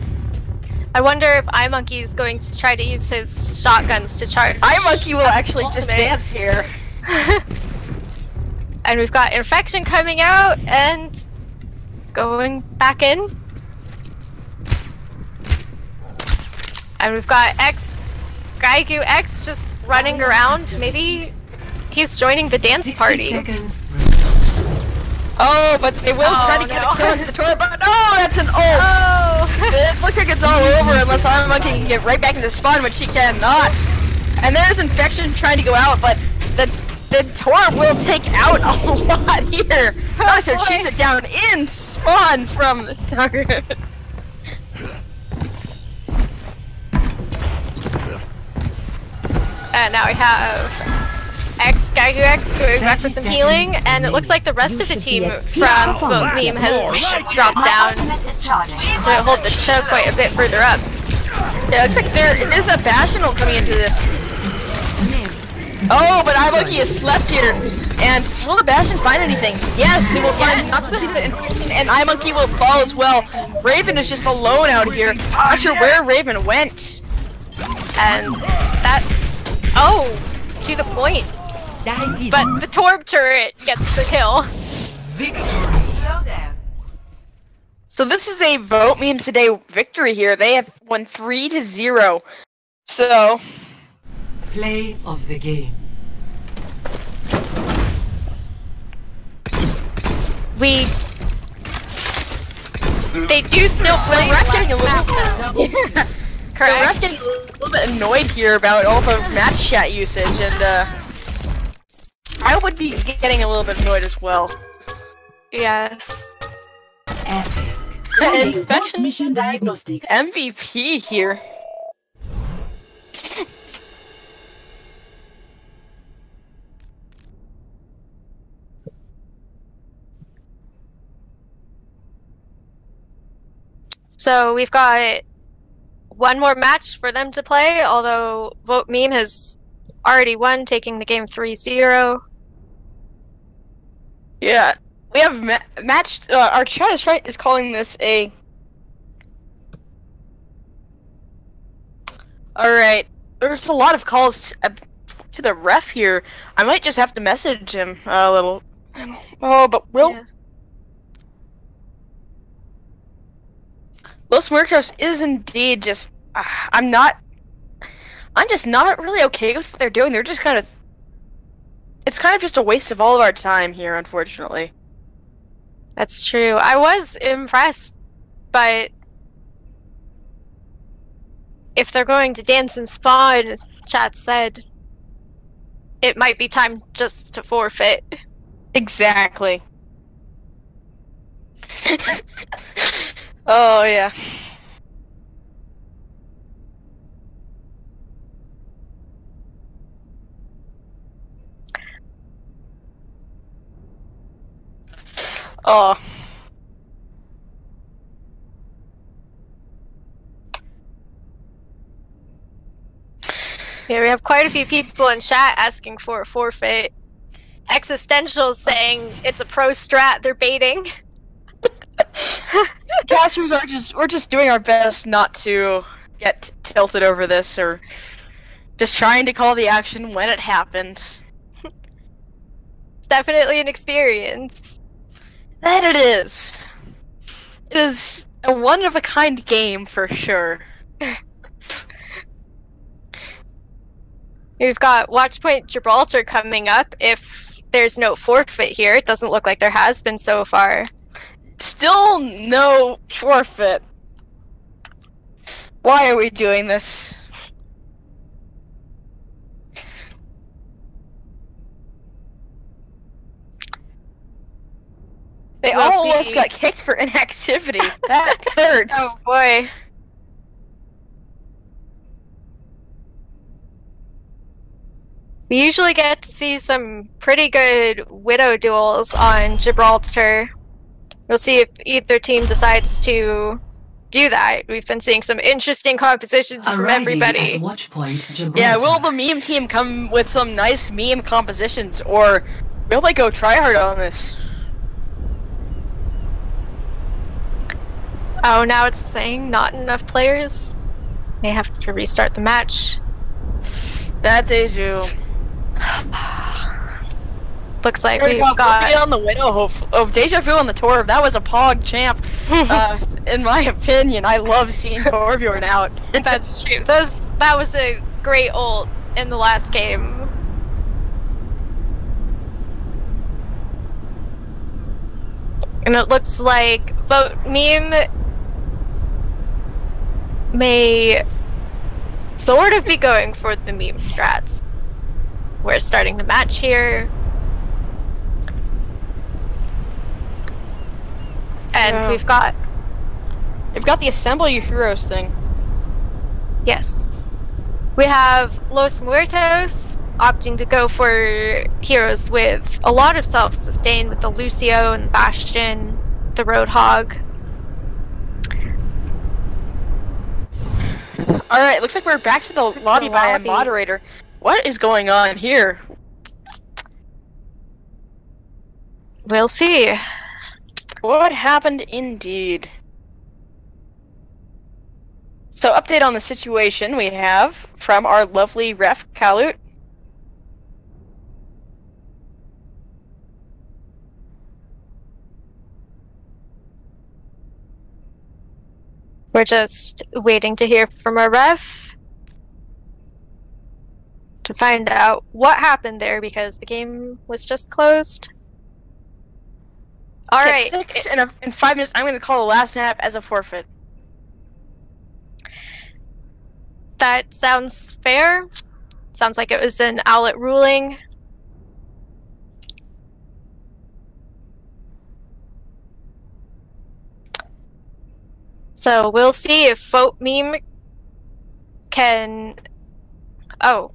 I wonder if iMonkey is going to try to use his shotguns to charge. iMonkey will actually just dance here. And we've got Infection coming out and going back in. And we've got Gaigu X just running around. Maybe he's joining the dance party. Seconds. Oh, but they will try to get a kill into the turret, but no, that's an ult! Oh! It looks like it's all over unless iMonkey can get right back into spawn, which she cannot. And there's Infection trying to go out, but the Torb will take out a lot here. Gosh, her chase it down in spawn from the target. And now we have Gaigu X going back for some healing, and it looks like the rest of the team from Vote Meme has dropped down to hold the choke quite a bit further up. Yeah, it looks like there is a Bastional coming into this. Oh, but iMonkey has slept here. And will the Bastion find anything? Yes, it will find the Infection, and iMonkey will fall as well. Raven is just alone out here. Not sure where Raven went. And that... Oh! To the point. But the Torb turret gets the kill. Victory. So this is a Vote Meme Today victory here. They have won 3-0. So... Play of the game. They do still play the ref getting a map, little... though. The Correct. ref getting a little bit annoyed here about all the match chat usage, and I would be getting a little bit annoyed as well. Yes. Epic. Infection Mission diagnostics. MVP here. So we've got one more match for them to play, although Vote Meme has already won, taking the game 3-0. Yeah, we have matched. Our chat is calling this a. All right, there's a lot of calls to the ref here. I might just have to message him a little. Oh, but we'll. Yes. Los Muertos is indeed just. I'm just not really okay with what they're doing. They're just kind of. It's kind of just a waste of all of our time here, unfortunately. That's true. I was impressed, but if they're going to dance and spawn, chat said it might be time just to forfeit. Exactly. Oh, yeah. Oh. Yeah, we have quite a few people in chat asking for a forfeit. Existential saying it's a pro strat they're baiting. Casters are we're just doing our best not to get tilted over this, or just trying to call the action when it happens. definitely an experience. That it is. It is a one-of-a-kind game, for sure. We've got Watchpoint Gibraltar coming up. If there's no forfeit here, it doesn't look like there has been so far. Still no forfeit. Why are we doing this? They We'll almost see. got kicked for inactivity. That hurts. Oh boy. We usually get to see some pretty good Widow duels on Gibraltar. We'll see if either team decides to do that. We've been seeing some interesting compositions from Arriving everybody. at Watchpoint Gibraltar. Yeah, will the meme team come with some nice meme compositions, or will they go try hard on this? Oh, now it's saying not enough players. May have to restart the match. That they do. Looks like We've we've got... on the Widow hope. Oh, Deja Vu on the Torb. That was a Pog champ. In my opinion, I love seeing Torbjorn out. That's true. That was a great ult in the last game. And it looks like Vote Meme may sort of be going for the meme strats. We're starting the match here. And Yeah. we've got... They've got the Assemble Your Heroes thing. Yes. We have Los Muertos opting to go for heroes with a lot of self-sustain with the Lucio and Bastion, the Roadhog. Alright, looks like we're back to the lobby by a moderator. What is going on here? We'll see. What happened indeed? So, update on the situation we have from our lovely ref, Kalut. We're just waiting to hear from our ref to find out what happened there because the game was just closed. Alright. In 5 minutes, I'm going to call the last map as a forfeit. That sounds fair. Sounds like it was an Owlet ruling. So we'll see if Vote Meme can... Oh.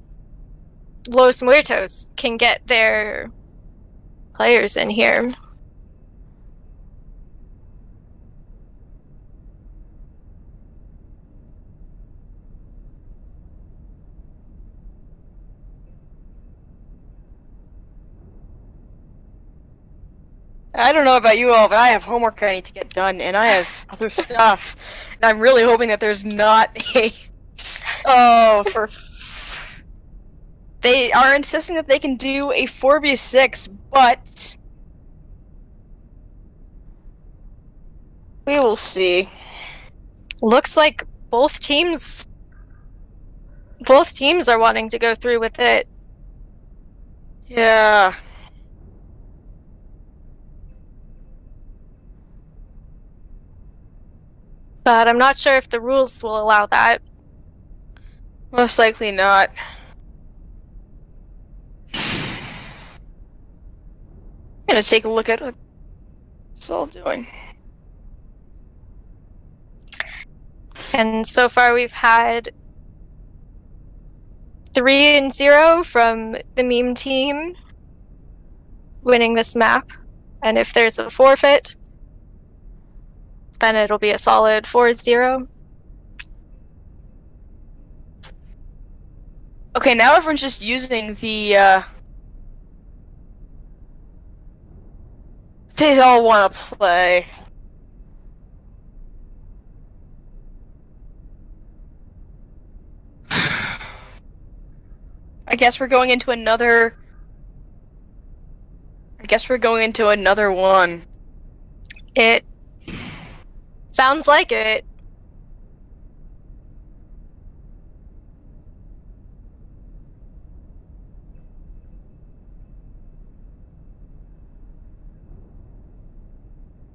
Los Muertos can get their players in here. I don't know about you all, but I have homework I need to get done, and I have other stuff. And I'm really hoping that there's not a... Oh, for... They are insisting that they can do a 4v6, but... We will see. Looks like both teams are wanting to go through with it. Yeah. But I'm not sure if the rules will allow that. Most likely not. I'm gonna take a look at what it's all doing. And so far we've had 3-0 from the meme team winning this map. And if there's a forfeit, then it'll be a solid 4-0. Okay, now everyone's just using the, They all want to play. I guess we're going into another I guess we're going into another one. It sounds like it.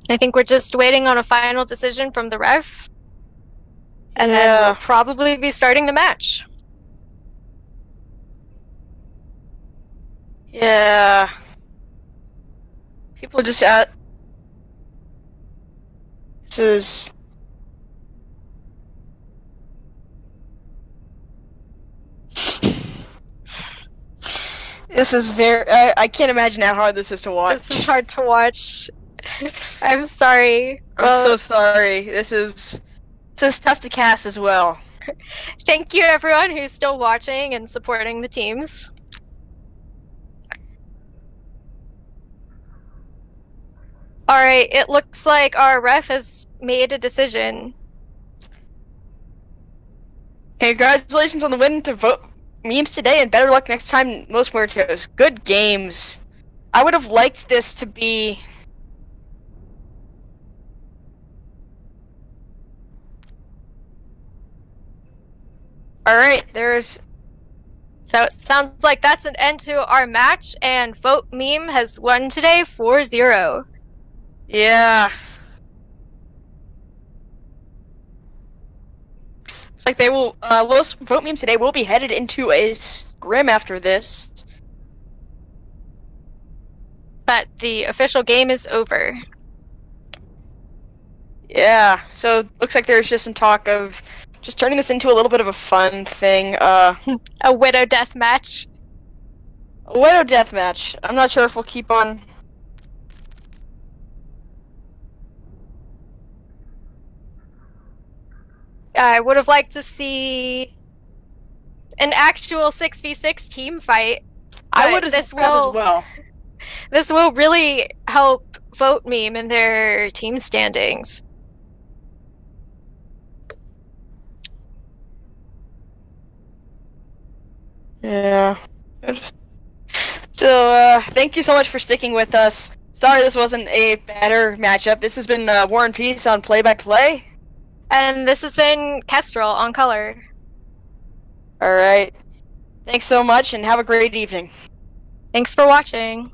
I think we're just waiting on a final decision from the ref. And then we'll probably be starting the match. Yeah. People are just at... This is... This is very... I can't imagine how hard this is to watch. This is hard to watch. I'm sorry. I'm so sorry. This is tough to cast as well. Thank you everyone who's still watching and supporting the teams. Alright, it looks like our ref has made a decision. Congratulations on the win to vote memes today, and better luck next time, Los Muertos. Good games. I would have liked this to be... Alright, there's... So it sounds like that's an end to our match, and Vote Meme has won today 4-0. Yeah. Looks like they will, Los Vote Memes today will be headed into a scrim after this. But the official game is over. Yeah, so looks like there's just some talk of just turning this into a little bit of a fun thing. A widow death match. A widow death match. I'm not sure if we'll keep on. I would have liked to see an actual 6v6 team fight. I would have as well. This will really help Vote Meme in their team standings. Yeah. So, thank you so much for sticking with us. Sorry this wasn't a better matchup. This has been War and Peace on Play by Play. And this has been Kestrel on Color. Alright. Thanks so much and have a great evening. Thanks for watching.